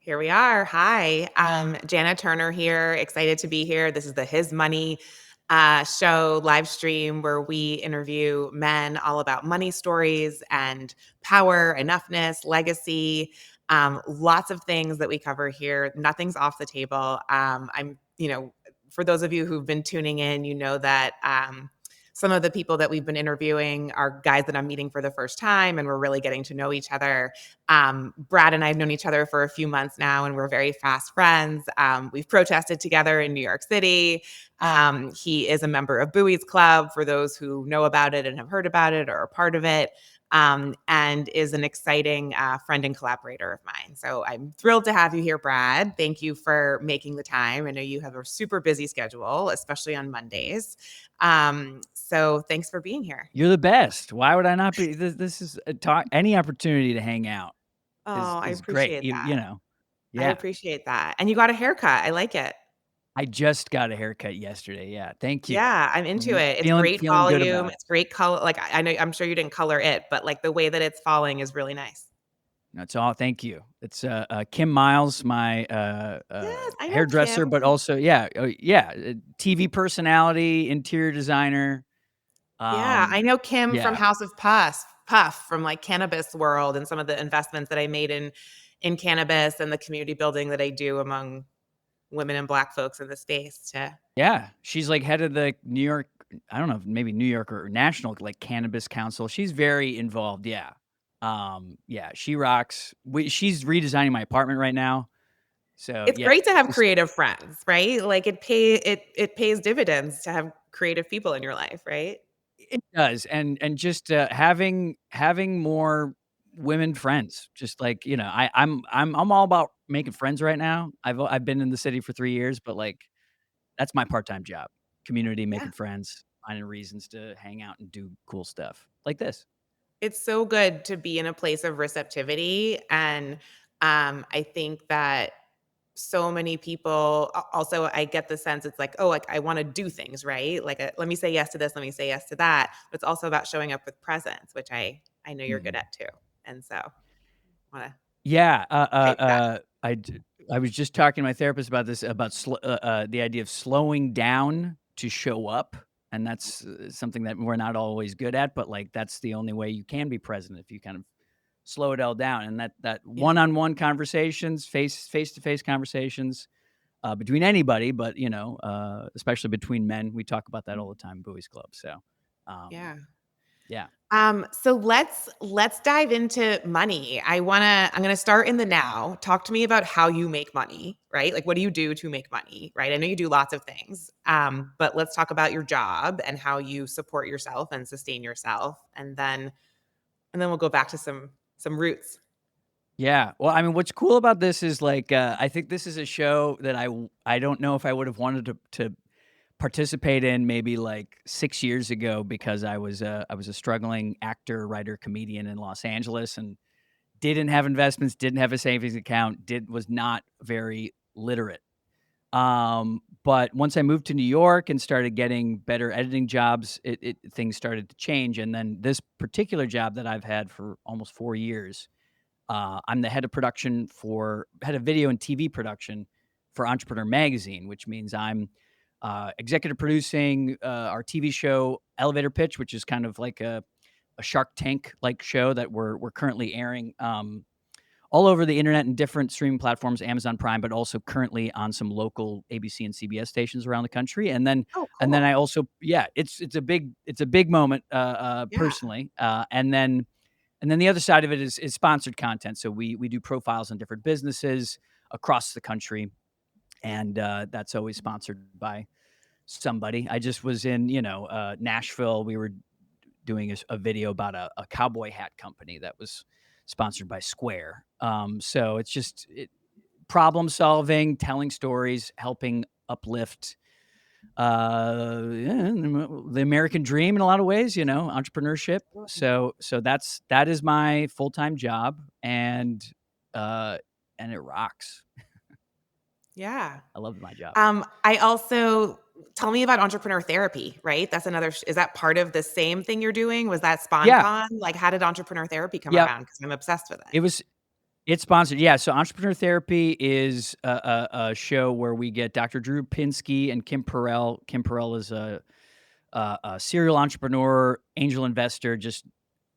Here we are. Hi, Janna Turner here. Excited to be here. This is the His Money show live stream where we interview men all about money stories and power, enoughness, legacy. Lots of things that we cover here. Nothing's off the table. For those of you who've been tuning in, you know that some of the people that we've been interviewing are guys that I'm meeting for the first time, and we're really getting to know each other. Brad and I have known each other for a few months now, and we're very fast friends. We've protested together in New York City. He is a member of Buoys Club, for those who know about it and have heard about it or are part of it, and is an exciting friend and collaborator of mine. So I'm thrilled to have you here, Brad. Thank you for making the time. I know you have a super busy schedule, especially on Mondays. So thanks for being here. You're the best. Why would I not be? This is a talk. Any opportunity to hang out Oh, is I is great. appreciate You that. know, I yeah. appreciate that. And you got a haircut. I like it. I just got a haircut yesterday. Yeah, thank you. Yeah, I'm into it. It's Feeling great feeling good volume. about it. It's great color. Like I know, I'm sure you didn't color it, but like the way that it's falling is really nice. That's all. Thank you. It's Kim Miles, my Yes, I know hairdresser, Kim. but also TV personality, interior designer. Yeah, I know Kim from Yeah, House of Puff from like cannabis world and some of the investments that I made in cannabis and the community building that I do among women and Black folks in the space to yeah. She's like head of the New York. I don't know, maybe New York or national like cannabis council. She's very involved. Yeah. Yeah, she rocks. She's redesigning my apartment right now. So It's yeah, great to have just creative friends, right? Like it pays dividends to have creative people in your life, right? it does. And just having more women friends. Just like, I'm all about making friends right now. I've been in the city for 3 years, but like that's my part-time job. Community, Yeah. making friends, finding reasons to hang out and do cool stuff like this. It's so good to be in a place of receptivity, and, I think that so many people also I get the sense it's like, "Oh, like, I wanna do things," right? Like, "Let me say yes to this, let me say yes to that," but it's also about showing up with presence, which I know you're good Mhm. at too, and so, wanna Yeah, praise that. I was just talking to my therapist about this, about the idea of slowing down to show up, and that's, something that we're not always good at, but, like, that's the only way you can be present if you kind of slow it all down, and that Yeah. one-on-one conversations, face-to-face conversations, between anybody, but, especially between men, we talk about that all the time, Buoys Club, so, um, Yeah. yeah. So let's dive into money. I'm gonna start in the now. Talk to me about how you make money, right? Like what do you do to make money, right? I know you do lots of things, but let's talk about your job and how you support yourself and sustain yourself, and then we'll go back to some roots. Yeah. Well, I mean, what's cool about this is like, I think this is a show that I don't know if I would have wanted to participate in maybe like 6 years ago because I was a struggling actor, writer, comedian in Los Angeles and didn't have investments, didn't have a savings account, did was not very literate. But once I moved to New York and started getting better editing jobs, it things started to change. And then this particular job that I've had for almost 4 years, I'm the head of video and TV production for Entrepreneur Magazine, which means I'm executive producing our TV show Elevator Pitch, which is kind of like a Shark Tank like show that we're currently airing all over the internet and different streaming platforms, Amazon Prime, but also currently on some local ABC and CBS stations around the country. And then Oh, and then I cool. also it's a big moment Yeah. personally. And then the other side of it is sponsored content. So we do profiles on different businesses across the country, and that's always sponsored by somebody. I just was in Nashville. We were doing a video about a cowboy hat company that was sponsored by Square. So it's just problem solving, telling stories, helping uplift yeah, the American dream in a lot of ways, entrepreneurship. That is my full-time job, uh and it rocks. Yeah. I love my job. I also tell me about entrepreneur therapy, right? That's another is that part of the same thing you're doing? Was that Yeah. SponCon? Like, how did entrepreneur therapy come Yep. around? Because 'Cause I'm obsessed with it. It was It's sponsored, yeah, so Entrepreneur Therapy is a show where we get Dr. Drew Pinsky and Kim Perrell. Kim Perrell is a serial entrepreneur, angel investor, just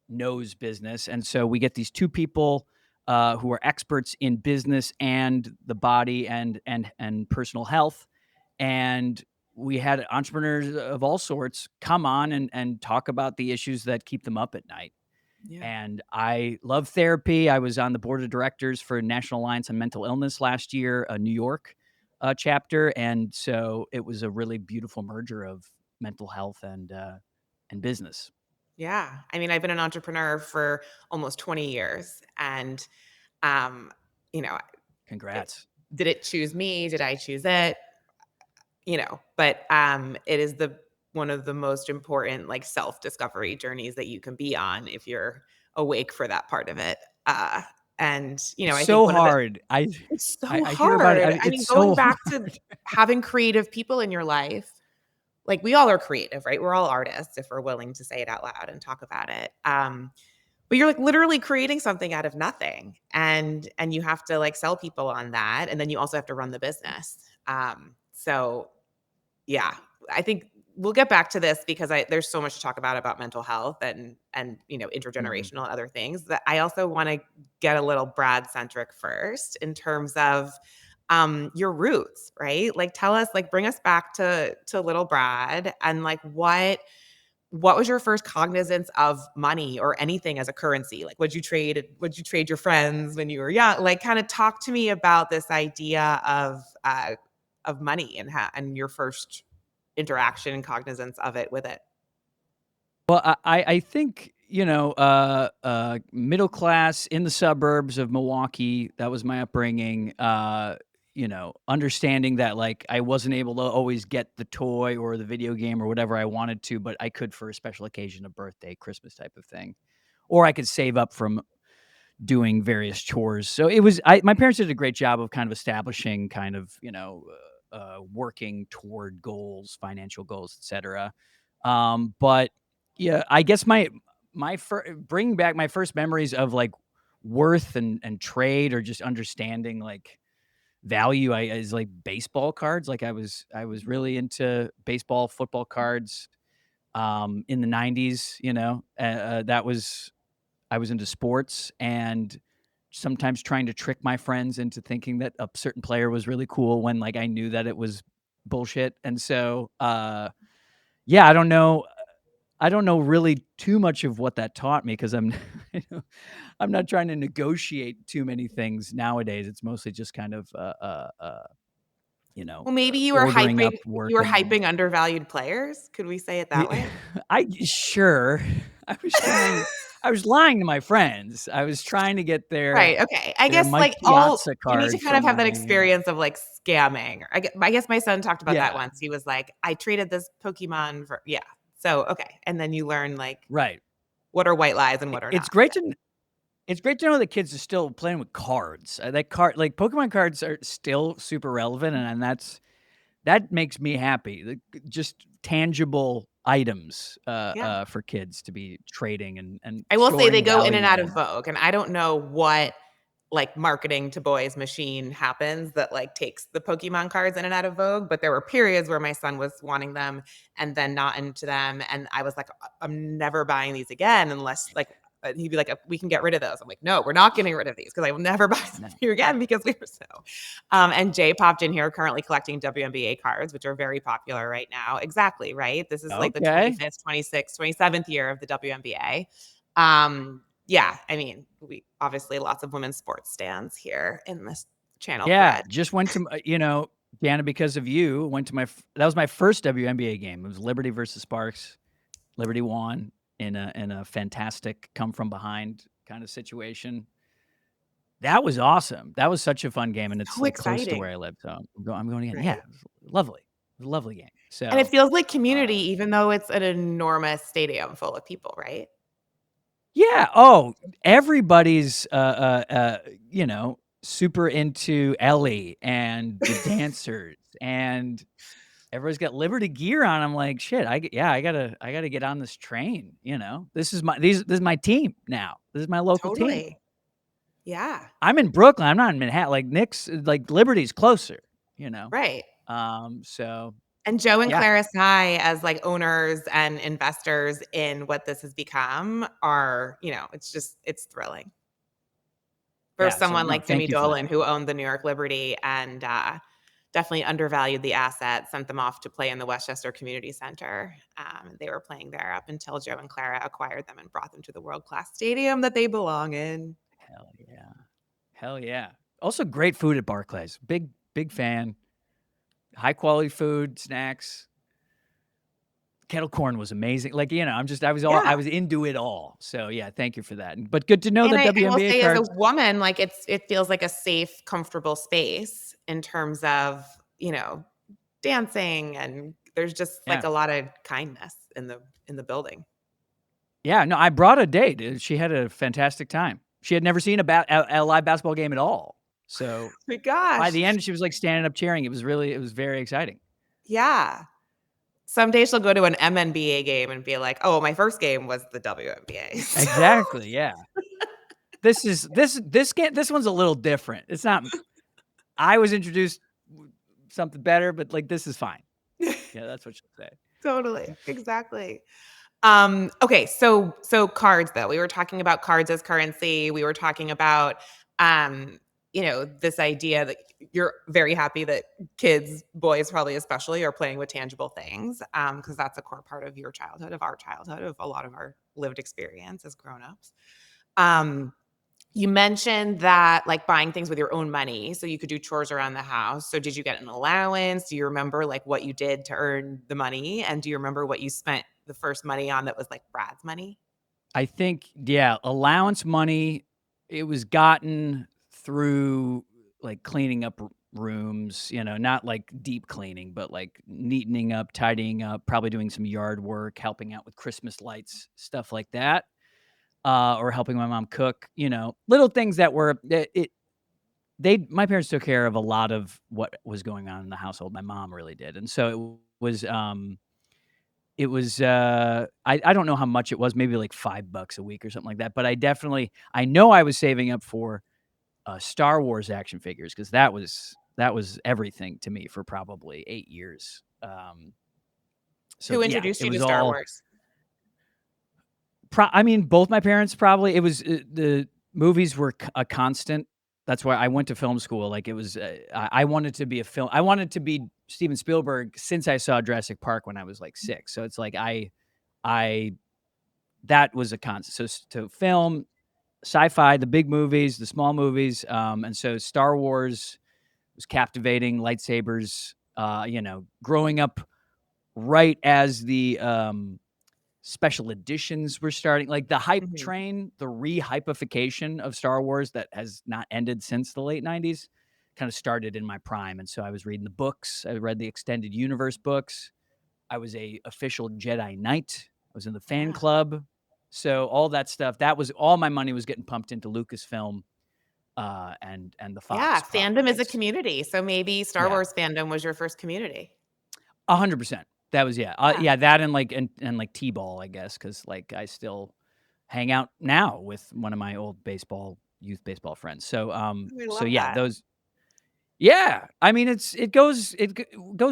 knows business, and so we get these 2 people, who are experts in business and the body and personal health, and we had entrepreneurs of all sorts come on and talk about the issues that keep them up at night. Yeah. And I love therapy. I was on the board of directors for National Alliance on Mental Illness last year, a New York chapter, and so it was a really beautiful merger of mental health and business. Yeah. I mean, I've been an entrepreneur for almost 20 years and um, you know, it, Congrats. did it choose me? Did I choose it? But it is the one of the most important like self-discovery journeys that you can be on if you're awake for that part of it. And It's I think so one of the hard. I it's I, so I hear about it. hard. I It's mean, so going back hard. to having creative people in your life, like we all are creative, right? We're all artists if we're willing to say it out loud and talk about it. But you're like literally creating something out of nothing, and you have to like sell people on that, and then you also have to run the business. So yeah, I think we'll get back to this because there's so much to talk about mental health and Mhm. intergenerational and other things that I also want to get a little Brad centric first in terms of your roots, right? Like tell us, like bring us back to little Brad and like what was your first cognizance of money or anything as a currency? Like would you trade your friends when you were young? Like kind of talk to me about this idea of money and and your first interaction and cognizance of it with it. Well, I think, middle class in the suburbs of Milwaukee, that was my upbringing, understanding that, like, I wasn't able to always get the toy or the video game or whatever I wanted to, but I could for a special occasion, a birthday, Christmas type of thing. Or I could save up from doing various chores. So it was my parents did a great job of kind of establishing kind of, working toward goals, financial goals, etc. But yeah, I guess bringing back my first memories of like worth and trade or just understanding like value is like baseball cards. Like I was really into baseball, football cards in the 90s, that was I was into sports and sometimes trying to trick my friends into thinking that a certain player was really cool when, like, I knew that it was bullshit, and so, yeah, I don't know really too much of what that taught me because you know, I'm not trying to negotiate too many things nowadays. It's mostly just kind of, Well, maybe ordering up work you were and hyping undervalued players. Could we say it that yeah, way? sure. I was trying I was lying to my friends. I was trying to get their Right, okay. I their guess, Mike like, all Piazza you need to card kind of from have that my, experience of, like, scamming. I guess my son talked about that yeah, once. He was like, "I traded this Pokemon for" yeah. So, okay, and then you learn, like, right. what are white lies and I what are it's not. great to kn it's great to know that kids are still playing with cards. That card like, Pokemon cards are still super relevant, and that makes me happy. Just tangible items, Yeah. for kids to be trading and I will say they storing go in and value out of in. vogue, and I don't know what, like, marketing to boys machine happens that, like, takes the Pokemon cards in and out of vogue, but there were periods where my son was wanting them and then not into them, and I was like, I'm never buying these again unless, like" he'd be like, "We can get rid of those." I'm like, "No, we're not getting rid of these because I will never buy them No. from you again because we were so" and Jay popped in here currently collecting WNBA cards, which are very popular right now. Exactly, right? This is, like, the Okay. 25th, 26th, 27th year of the WNBA. Yeah, I mean, we obviously lots of women's sports stands here in this channel Yeah, thread. just went to Jana, because of you, went to that was my first WNBA game. It was Liberty versus Sparks. Liberty won in a fantastic come from behind kind of situation. That was awesome. That was such a fun game, and it's, So like, close to exciting, where I live, so I'm going again. Yeah, right? it was lovely. It was a lovely game. And it So, feels like community uh even though it's an enormous stadium full of people, right? yeah, oh, everybody's, super into Ellie and the dancers, and everybody's got Liberty gear on. I'm like, "Shit, I gotta get on this train," you know? This is my team now. This is my local team. Totally. Yeah. I'm in Brooklyn, I'm not in Manhattan, like, Nick's like, Liberty's closer, you know? Right. So And Joe and yeah, Clara Sy as, like, owners and investors in what this has become are, it's thrilling. For yeah, so someone no, like Jimmy thank you for that. Dolan, who owned the New York Liberty and, definitely undervalued the asset, sent them off to play in the Westchester Community Center. They were playing there up until Joe and Clara acquired them and brought them to the world-class stadium that they belong in. Hell yeah. Hell yeah. Also great food at Barclays. Big fan. High quality food, snacks. Kettle corn was amazing. Like, Yeah. I was into it all. So yeah, thank you for that. But good to know And the I will WNBA say as a cards. woman, like, it feels like a safe, comfortable space in terms of, you know, dancing, and there's just, like, Yeah. a lot of kindness in the building. Yeah, no, I brought a date. She had a fantastic time. She had never seen a live basketball game at all. So My by gosh. the end, she was like standing up cheering. It was very exciting. Yeah. Someday she'll go to an MNBA game and be like, "Oh, my first game was the WNBA." Exactly. Yeah. This one's a little different. It's not I was introduced something better, but like this is fine. Yeah, that's what she'll say. Totally, exactly. Okay, so cards though. We were talking about cards as currency. We were talking about this idea that you're very happy that kids, boys probably especially, are playing with tangible things, because that's a core part of your childhood, of our childhood, of a lot of our lived experience as grown-ups. Um, You mentioned that, like, buying things with your own money so you could do chores around the house. So did you get an allowance? Do you remember, like, what you did to earn the money? And do you remember what you spent the first money on that was, like, Brad's money? I think, yeah, allowance money, it was gotten through like cleaning up rooms, not like deep cleaning, but like neatening up, tidying up, probably doing some yard work, helping out with Christmas lights, stuff like that. Or helping my mom cook, little things that were my parents took care of a lot of what was going on in the household. My mom really did. And so I don't know how much it was, maybe like $5 a week or something like that, but I know I was saving up for, Star Wars action figures because that was everything to me for probably 8 years. So Who yeah, introduced it you to was Star all Wars? I mean, both my parents probably the movies were a constant. That's why I went to film school, like, it was, I wanted to be I wanted to be Steven Spielberg since I saw Jurassic Park when I was, like, 6, so it's like I that was a constant. So to film, sci-fi, the big movies, the small movies, and so Star Wars was captivating, lightsabers, growing up right as the, special editions were starting, like, the hype Mhm. train, the re-hypification of Star Wars that has not ended since the late '90s, kinda started in my prime, and so I was reading the books, I read the extended universe books, I was a official Jedi Knight. I was in the fan Yeah. club. So all that stuff, that was all my money was getting pumped into Lucasfilm, and the Yeah, Fox fandom is a properties. community, so maybe Star Yeah, Wars fandom was your first community. 100%. That was Yeah. yeah, that and like T-ball, I guess, because like I still hang out now with one of my old youth baseball friends. So We so love yeah, that. those yeah, I mean it goes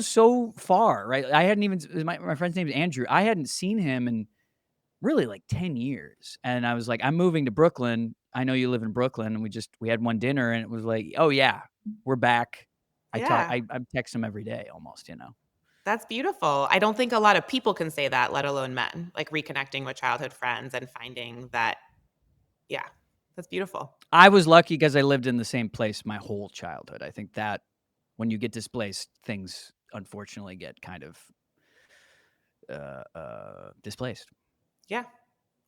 so far, right? I hadn't even my friend's name is Andrew. I hadn't seen him in really like 10 years. And I was like, I'm moving to Brooklyn. I know you live in Brooklyn. And we had one dinner and it was like, oh yeah, we're back. Yeah. I text him every day almost. That's beautiful. I don't think a lot of people can say that, let alone men, like reconnecting with childhood friends and finding that. Yeah, that's beautiful. I was lucky because I lived in the same place my whole childhood. I think that when you get displaced, things unfortunately get kind of displaced. Yeah,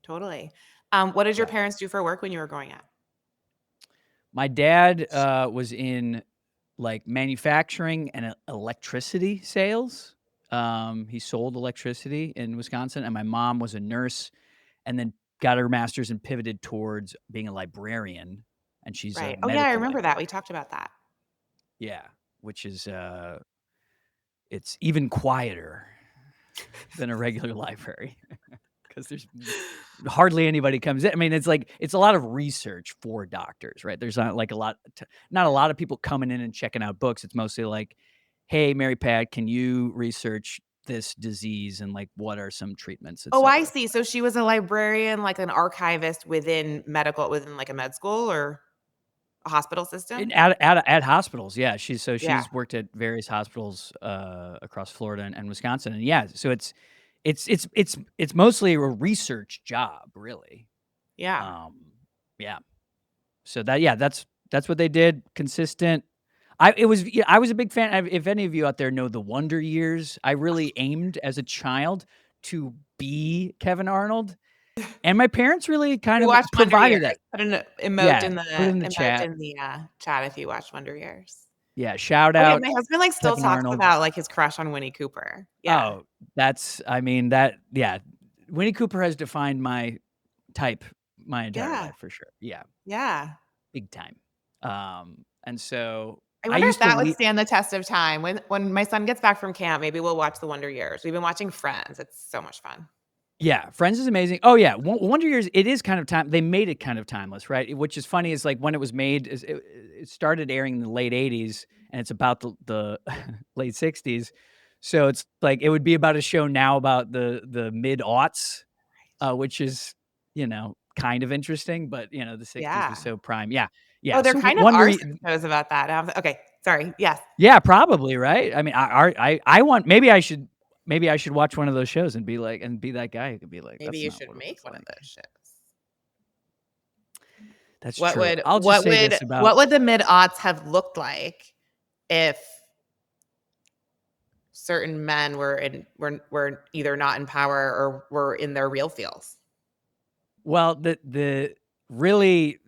totally. What did your Yeah. parents do for work when you were growing up? My dad was in like manufacturing and electricity sales. He sold electricity in Wisconsin, and my mom was a nurse, and then got her master's and pivoted towards being a librarian, and she's a Right. Oh, yeah, I medical remember that. We librarian. talked about that. Yeah, which is it's even quieter than a regular library 'cause there's hardly anybody comes in. I mean, it's like it's a lot of research for doctors, right? There's not like not a lot of people coming in and checking out books. It's mostly like, "Hey, Mary Pat, can you research this disease and, like, what are some treatments, Oh, I etcetera." see. So she was a librarian, like an archivist within like a med school or a hospital In system? at hospitals, yeah, Yeah, she's worked at various hospitals, across Florida and Wisconsin, and yeah, so it's mostly a research job, really. yeah. Um, yeah. So that's what they did, consistent. I was a big fan of if any of you out there know The Wonder Years, I really aimed as a child to be Kevin Arnold, and my parents really kind We of watched Wonder provided Years. that. Put an emote Yeah, in put it the in the emote chat. in the, chat if you watched Wonder Years. Yeah, shout Oh, yeah, out my husband, like, still Kevin talks Arnold. about, like, his crush on Winnie Cooper. Yeah, Oh, that's I mean, that yeah. Winnie Cooper has defined my type my entire yeah, life for sure. Yeah, yeah. big time. And so I I wonder if used to that would leave. stand the test of time. When my son gets back from camp, maybe we'll watch The Wonder Years. We've been watching Friends. It's so much fun. Yeah, Friends is amazing. Oh, yeah, Wonder Years, it is kind of time they made it kind of timeless, right? Which is funny is, like, when it was made is it started airing in the late '80s, and it's about the late '60s. So it's like it would be about a show now about the mid-aughts, which is, kind of interesting, but, the '60s was Yeah. so prime. Yeah, Oh, yeah, there so kind of Wonder are Ye some shows about that. Okay, sorry. Yes. Yeah, probably, right? I mean, I want maybe I should watch one of those shows and be like and be that guy who could be like, Maybe "That's you not should what it make was one of like." those shows. That's What true. would I'll just what say would this about what would the mid-aughts have looked like if certain men were either not in power or were in their real fields? well, the really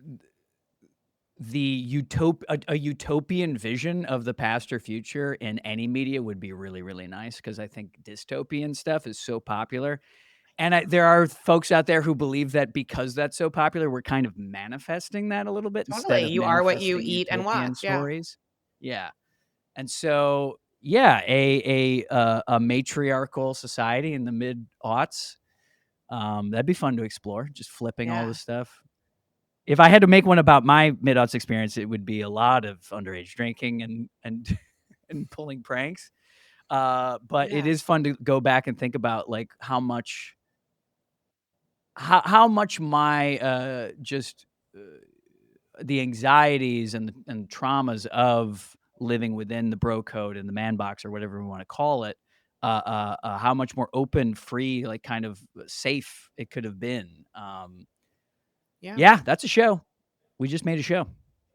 a utopian vision of the past or future in any media would be really, really nice because I think dystopian stuff is so popular, and there are folks out there who believe that because that's so popular, we're kind of manifesting that a little bit instead Totally. of You are what you manifesting eat and utopian watch. Yeah. stories. Yeah. And so, yeah, a matriarchal society in the mid aughts, that'd be fun to explore. Just flipping all Yeah. this stuff. If I had to make one about my mid aughts experience, it would be a lot of underage drinking and and pulling pranks. But it Yeah. is fun to go back and think about like how much my just uh, the anxieties and traumas of living within the bro code and the man box or whatever we want to call it, how much more open, free, like kind of safe it could have been. Yeah. Yeah, that's a show. We just made a show.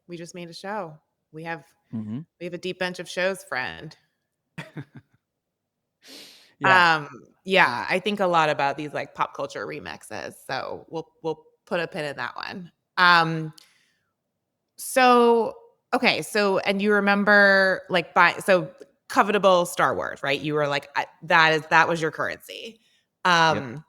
We just made a show. We have Hmm. we have a deep bench of shows, friend. Yeah. Yeah, I think a lot about these like pop culture remixes. So we'll put a pin in that one. So okay, so and you remember like so covetable Star Wars, right? You were like that was your currency. Yep. Um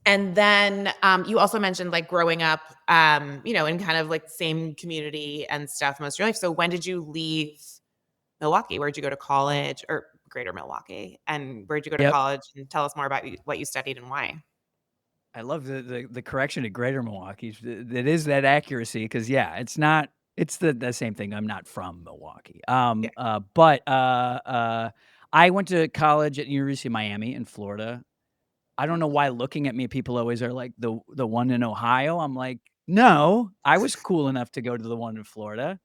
and then you also mentioned like growing up in kind of like same community and stuff most of your life. So when did you leave Milwaukee? Where'd you go to college or greater Milwaukee? And where'd you go to Yep. college? And tell us more about what you studied and why. I love the correction to Greater Milwaukee. It is that accuracy because yeah, it's not. It's the same thing. I'm not from Milwaukee. Yeah. But I went to college at University of Miami in Florida. I don't know why looking at me, people always are like the one in Ohio. I'm like, no, I was cool enough to go to the one in Florida.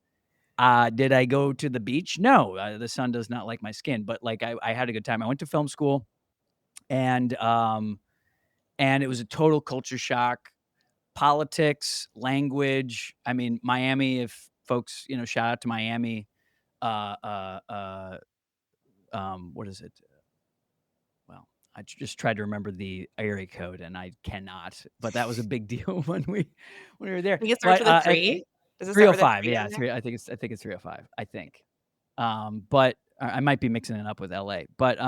Did I go to the beach? No, the sun does not like my skin. But like I had a good time. I went to film school and and it was a total culture shock. Politics, language. I mean, Miami, if folks, shout out to Miami. Uh, uh, uh, what is it? Well, I just tried to remember the area code and I cannot, but that was a big deal when we were there. I think it starts But with a at 3. Does it start with a 305, 3 yeah, in there? I think it's 305, I think. But I might be mixing it up with LA. But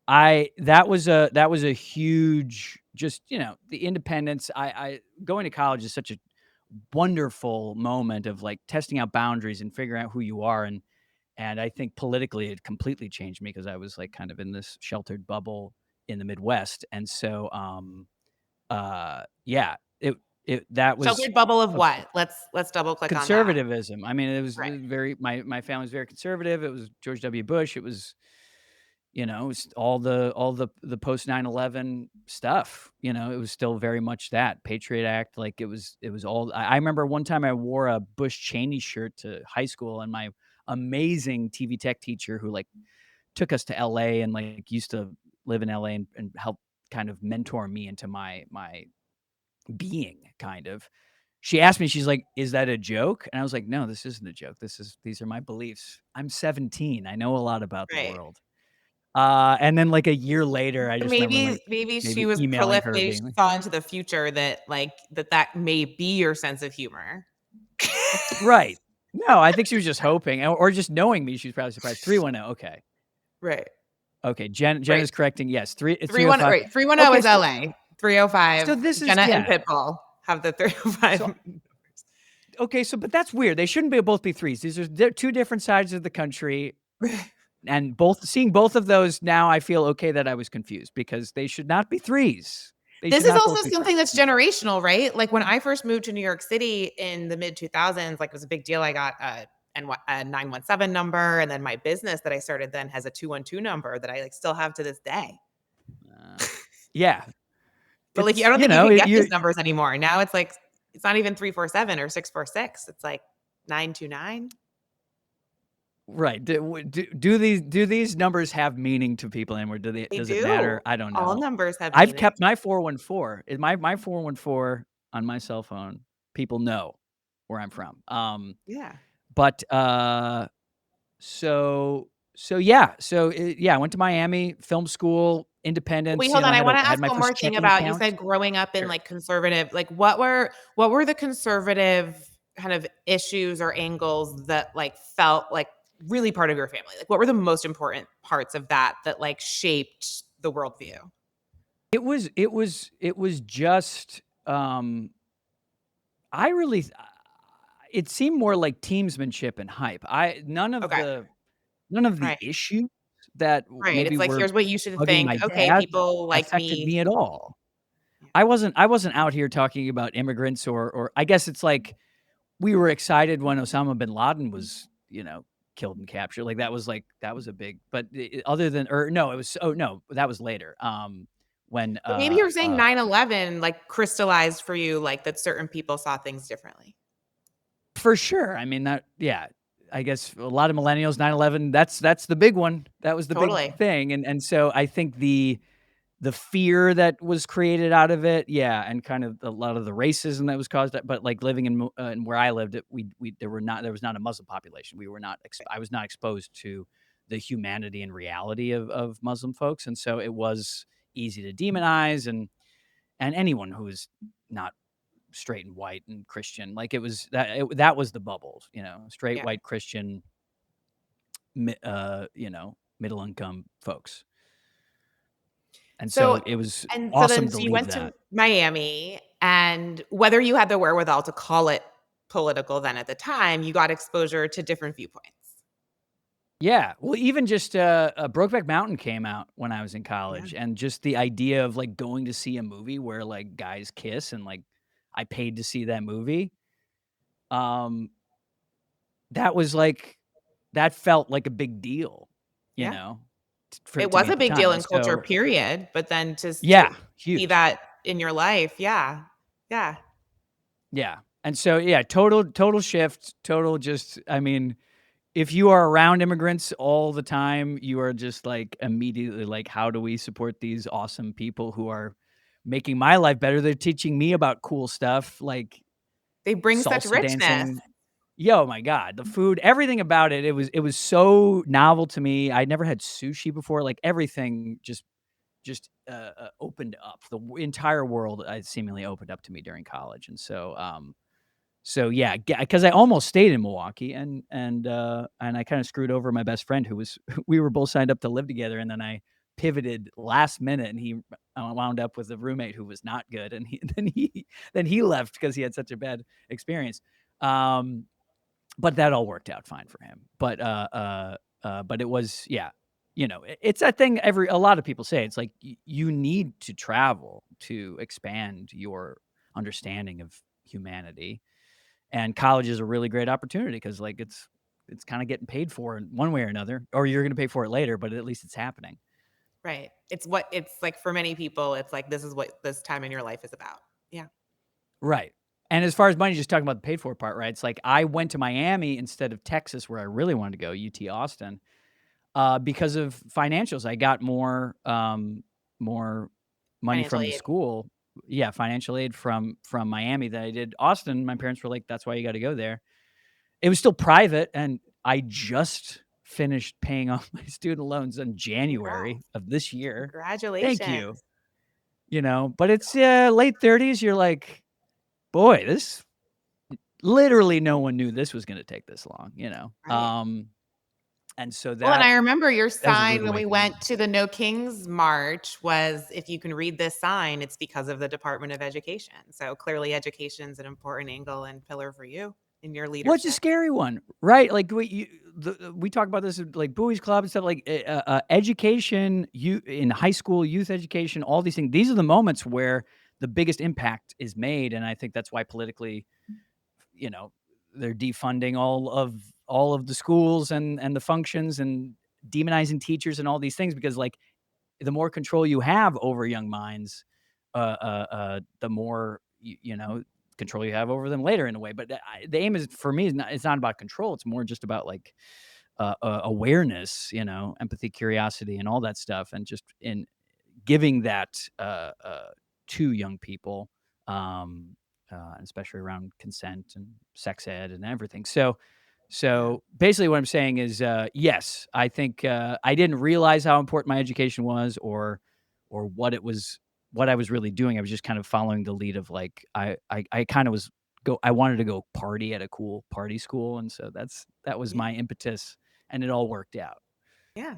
I that was a huge just, the independence. I going to college is such a wonderful moment of like testing out boundaries and figuring out who you are and I think politically it completely changed me because I was like kind of in this sheltered bubble in the Midwest, and so, yeah, that was Sheltered bubble of a what? Let's double click on that. conservatism. I mean, it was Right. very my family was very conservative. It was George W. Bush. It was, it was all the post 9/11 stuff. It was still very much that Patriot Act. Like it was all. I remember one time I wore a Bush Cheney shirt to high school, and my amazing TV tech teacher who like took us to LA and like used to live in LA and helped kind of mentor me into my being kind of. She asked me, she's like, "Is that a joke?" And I was like, "No, this isn't a joke. These are my beliefs. I'm 17. I know a lot about the Right. world." And then like a year later, I So just remember like maybe she maybe was emailing prolific. her Maybe being she like, saw into the future that like that may be your sense of humor. "Right." No, I think she was just hoping or just knowing me, she was probably surprised. 310, okay. Right. Okay, Jen Right. is correcting, yes, 310 305. right, 310 Okay, is LA. so 305, this is Jenna and yeah. Pitbull have the So 305. okay, so but that's weird. They shouldn't be both be 3s. They're 2 different sides of the country, and seeing both of those now, I feel okay that I was confused because they should not be 3s. They This should is not both also be something 3s. that's generational, right? Like, when I first moved to New York City in the mid 2000s, like, it was a big deal. I got a 917 number, and then my business that I started then has a 212 number that I, like, still have to this day. Uh, yeah, But, like, I it's don't think you can get you're those numbers anymore. Now it's, like, it's not even 347 or 646. It's, like, 929. right. Do these numbers have meaning to people anymore? They Does it matter? do. I don't All know. numbers have I've meaning. kept my 414. Is my 414 on my cell phone, people know where I'm from. Yeah. But, so yeah, yeah, I went to Miami, film school, Wait, independence, hold on. I wanna I had ask my one more first thing checking about you account. said growing up in, Sure. like, conservative like, what were the conservative kind of issues or angles that, like, felt like really part of your family? Like, what were the most important parts of that that, like, shaped the worldview? It was just, I really it seemed more like teamsmanship and hype. I Okay. none of the Right. issues that Right. maybe It's like, were here's what you should bugging think. my Okay, dad people like affected me. me at all. Yeah. I wasn't out here talking about immigrants or I guess it's like we were excited when Osama bin Laden was, killed and captured. That was a big but other than or no, it was oh, no, that was later. When, But maybe you were saying 9/11, like, crystallized for you, like, that certain people saw things differently. for sure, I mean, that yeah, I guess a lot of millennials, 9/11, that's the big one. That was the big Totally. thing, and so I think the fear that was created out of it, yeah, and kind of a lot of the racism that was caused, but, like, living in where I lived, we there was not a Muslim population. We were not I was not exposed to the humanity and reality of Muslim folks, and so it was easy to demonize and anyone who is not straight and white and Christian, like, that was the bubbles, straight Yeah. white Christian, middle income folks, and So so it was and so then awesome to so you leave went to that. Miami, and whether you had the wherewithal to call it political then at the time, you got exposure to different viewpoints. Yeah, well, even just, Brokeback Mountain came out when I was in Yeah. college, and just the idea of, like, going to see a movie where, like, guys kiss and, like, I paid to see that movie, um, that was, like that felt like a big deal, you Yeah. know, It to was me a at the big deal time, and in culture, so period, but then to yeah, see huge. that in your life, yeah. Yeah. Yeah, and so, yeah, total shift, total just I mean, if you are around immigrants all the time, you are just, like, immediately like, "How do we support these awesome people who are making my life better?" They're teaching me about cool stuff, like They bring such salsa richness. dancing. Yo, my god, the food, everything about it, it was so novel to me. I'd never had sushi before, like, everything just opened up. The entire world, seemingly opened up to me during college, and so yeah, because I almost stayed in Milwaukee and I kinda screwed over my best friend who was we were both signed up to live together, and then I pivoted last minute, and he, wound up with a roommate who was not good, and he then he left because he had such a bad experience. Um, but that all worked out fine for him. But it was yeah. It's a thing a lot of people say. It's like you need to travel to expand your understanding of humanity, and college is a really great opportunity because like it's kind of getting paid for in one way or another, or you're going to pay for it later, but at least it's happening. Right. It's like for many people, it's like this is what this time in your life is about. Yeah. Right. And as far as money, just talking about the paid for part, right? It's like I went to Miami instead of Texas, where I really wanted to go, UT Austin, because of financials. I got more money Financial from the aid. school. Yeah, financial aid from Miami than I did Austin. My parents were like, "That's why you got to go there." It was still private, and I just finished paying off my student loans in January Congrats. of this year. Thank Congratulations. you. But it's late 30s. You're like, boy, this literally no one knew this was going to take this long. Right. And so Well, and that I remember your that was a sign rude when we awakening. went to the No Kings March was, "If you can read this sign, it's because of the Department of Education." So clearly education's an important angle and pillar for you in your Well, it's a leadership. scary one, right? Like we talk about this at, like Buoys Club and stuff. Like education, you in high school, youth education, all these things. These are the moments where the biggest impact is made, and I think that's why politically, you know, they're defunding all of the schools and the functions and demonizing teachers and all these things because like the more control you have over young minds, the more control you have over them later in a way. But the aim is for me is not it's not about control. It's more just about like awareness, empathy, curiosity, and all that stuff, and just in giving that to young people, um, especially around consent and sex ed and everything. So, Yeah. so basically, what I'm saying is, yes, I think I didn't realize how important my education was, or what I was really doing. I was just kind of following the lead of like I kind of was I wanted to go party at a cool party school, and so that was Yeah. my impetus, and it all worked out. Yeah.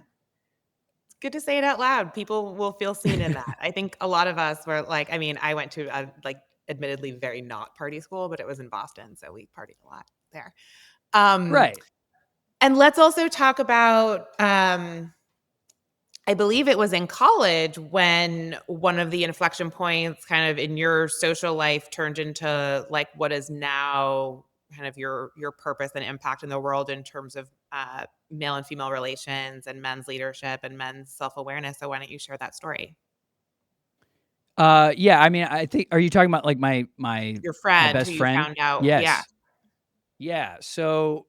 It's good to say it out loud. People will feel seen in that. I think a lot of us were like, I mean, I went to a like admittedly very not party school, but it was in Boston, so we partied a lot there. Um, Right. and let's also talk about I believe it was in college when one of the inflection points kind of in your social life turned into like what is now kind of your purpose and impact in the world in terms of male and female relations and men's leadership and men's self-awareness. So why don't you share that story? Yeah, I mean, I think are you talking about, like, my Your friend who best you friend? found out, yeah, Yes. Yeah, so,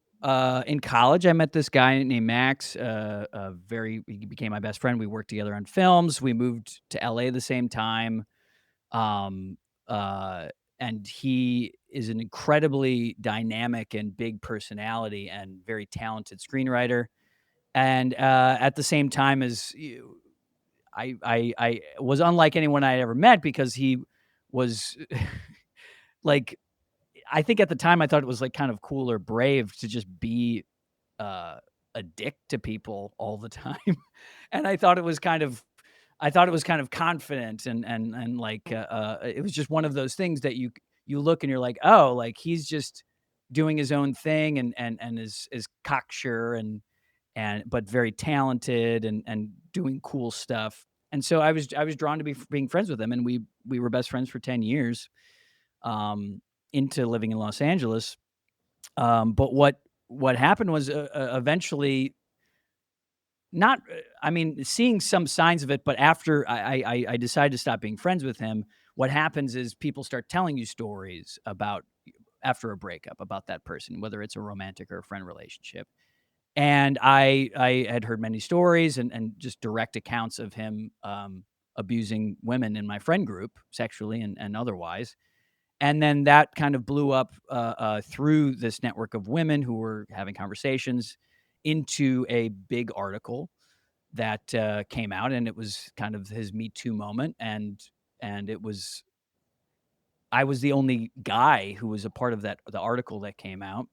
in college, I met this guy named Max, he became my best friend. We worked together on films. We moved to LA the same time, um, uh, and he is an incredibly dynamic and big personality and very talented screenwriter, and, at the same time as you I was unlike anyone I had ever met because he was like I think at the time I thought it was, like, kind of cool or brave to just be, uh, a dick to people all the time, and I thought it was kind of confident and, like, it was just one of those things that you look and you're like, "Oh, like, he's just doing his own thing and is cocksure and but very talented and doing cool stuff." And so I was drawn to being friends with him, and we were best friends for 10 years, into living in Los Angeles. But what happened was, eventually not I mean, seeing some signs of it, but after I decided to stop being friends with him, what happens is people start telling you stories about after a breakup about that person, whether it's a romantic or a friend relationship. And I had heard many stories and just direct accounts of him, abusing women in my friend group, sexually and otherwise. And then that kind of blew up, through this network of women who were having conversations into a big article that, came out, and it was kind of his Me Too moment, and it was I was the only guy who was a part of the article that came out.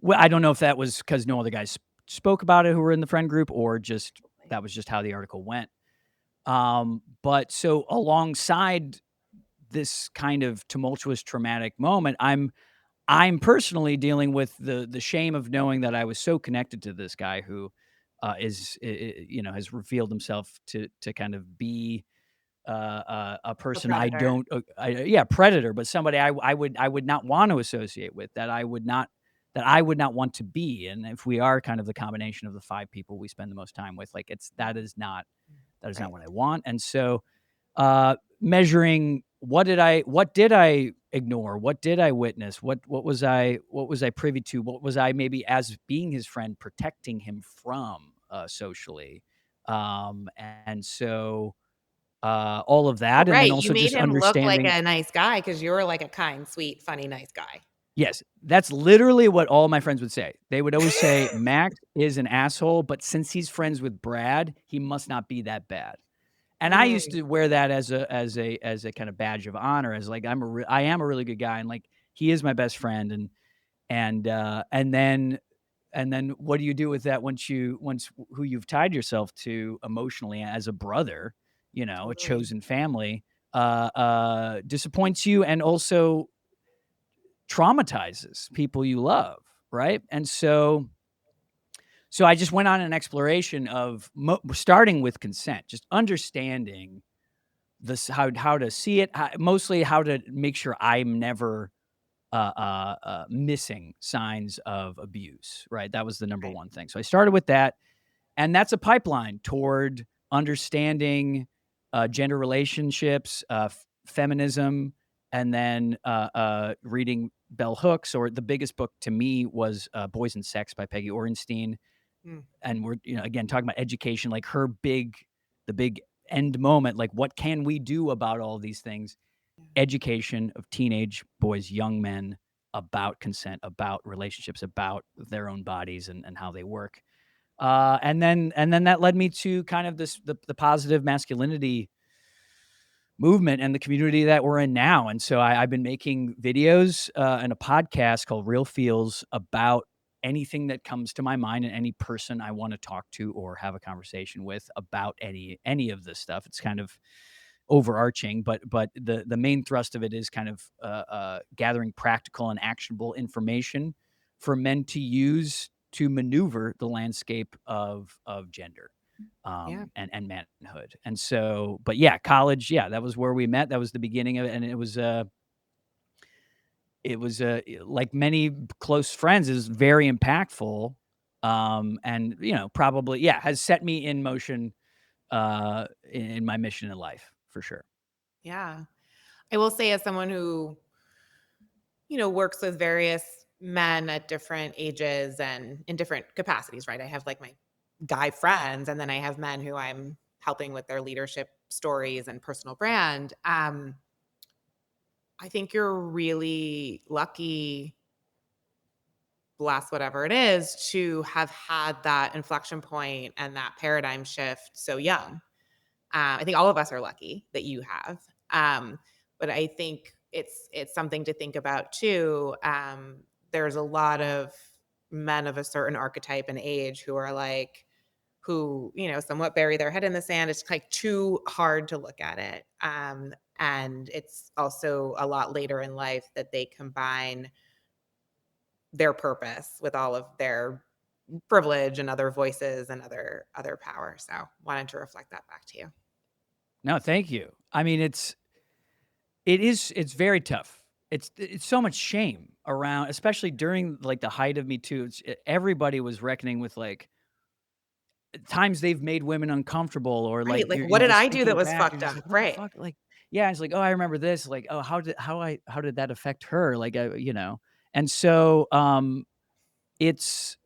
Well, I don't know if that was because no other guys spoke about it who were in the friend group or just that was just how the article went. But so alongside this kind of tumultuous, traumatic moment, I'm personally dealing with the shame of knowing that I was so connected to this guy who, has revealed himself to kind of be a A person I predator. don't, yeah, predator, but somebody I would not want to associate with, that I would not want to be. And if we are kind of the combination of the 5 people we spend the most time with, like that is not Right. what I want. And so measuring what did I ignore? What did I witness? What was I privy to? What was I maybe as being his friend protecting him from socially? And so all of Oh, that, and then right, you also made just him look like understanding. a nice guy because 'cause you're like a kind, sweet, funny, nice guy. Yes, that's literally what all my friends would say. They would always say, "Max is an asshole, but since he's friends with Brad, he must not be that bad." And I used Mm, to wear that as a kind of badge of honor, as like I am a really good guy, and like he is my best friend, and then what do you do with that once who you've tied yourself to emotionally as a brother, a totally. chosen family, disappoints you and also traumatizes people you love, right? And so I just went on an exploration of starting with consent, just understanding this how to see it, mostly how to make sure I'm never missing signs of abuse, right? That was the number Right. one thing. So I started with that, and that's a pipeline toward understanding gender relationships, feminism, and then reading bell hooks. Or the biggest book to me was Boys and Sex by Peggy Orenstein. Mm, And we're again talking about education, like the big end moment, like what can we do about all these things? yeah, Education of teenage boys, young men, about consent, about relationships, about their own bodies and how they work. And then that led me to kind of the positive masculinity movement and the community that we're in now. And so I've been making videos and a podcast called Real Feels about anything that comes to my mind and any person I want to talk to or have a conversation with about any of this stuff. It's kind of overarching, but the main thrust of it is kind of gathering practical and actionable information for men to use to maneuver the landscape of gender yeah, and manhood. And so, but yeah, college, yeah, that was where we met. That was the beginning of it, and it was like many close friends, is very impactful. And probably, yeah, has set me in motion in my mission in life for sure. yeah. I will say as someone who, works with various men at different ages and in different capacities, right? I have like my guy friends, and then I have men who I'm helping with their leadership stories and personal brand. I think you're really lucky, bless whatever it is, to have had that inflection point and that paradigm shift so young. I think all of us are lucky that you have. Um, but I think it's something to think about too. There's a lot of men of a certain archetype and age who are like, who somewhat bury their head in the sand. It's like too hard to look at it. And it's also a lot later in life that they combine their purpose with all of their privilege and other voices and other power. So wanted to reflect that back to you. No, thank you. I mean, it's very tough. It's so much shame around, especially during like the height of Me Too. Everybody was reckoning with like times they've made women uncomfortable, or Right, like like, you're what did just I do that thinking was back, you're fucked just up? like, what the Right. fuck? Like, yeah, it's like, oh, I remember this. Like, oh, how did that affect her? Like, and so it's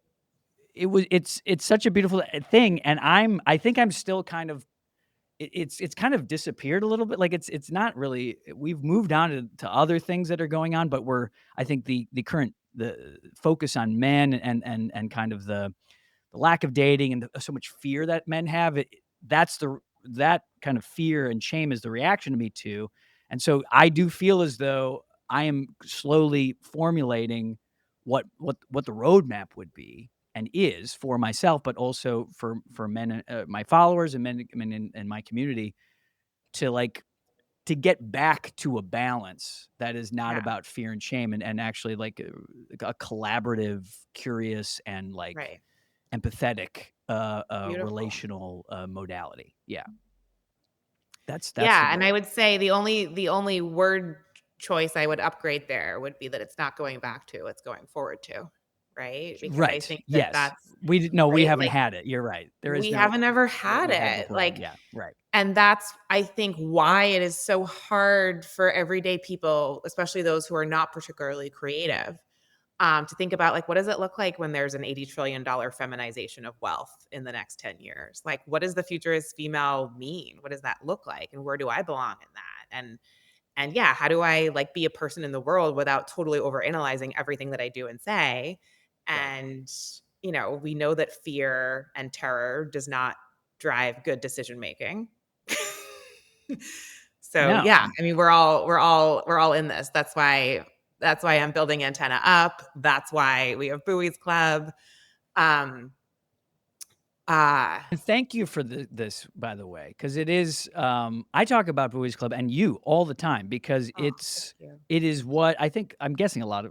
it's such a beautiful thing, and I think I'm still kind of it's kind of disappeared a little bit. Like it's not really. We've moved on to other things that are going on, but I think the current the focus on men and kind of the lack of dating and so much fear that men have, that kind of fear and shame is the reaction to Me Too. And so I do feel as though I am slowly formulating what the roadmap would be and is for myself, but also for men, my followers, and men in my community, to like to get back to a balance that is not Yeah, about fear and shame, and actually like a collaborative, curious, and like right. empathetic, Beautiful. relational, modality. Yeah. That's the Yeah, and I goal. would say the only word choice I would upgrade there would be that it's not going back to, it's going forward to, right? Because I Right. think that Yes. that's We did no, we right, haven't like, had it. You're right. There is we no haven't ever what had we've had it, before. like, Yeah, right. and that's, I think, why it is so hard for everyday people, especially those who are not particularly creative, to think about, like, what does it look like when there's an $80 trillion feminization of wealth in the next 10 years? Like, what does the futurist female mean? What does that look like? And where do I belong in that? And yeah, how do I, like, be a person in the world without totally overanalyzing everything that I do and say? Right. And, we know that fear and terror does not drive good decision making. So No. yeah, I mean, we're all in this. That's why I'm building Antenna Up. That's why we have Buoys Club. Um, uh, And thank you for this, by the way, because it is, I talk about Buoys Club and you all the time because oh, thank you. it is what I think I'm guessing a lot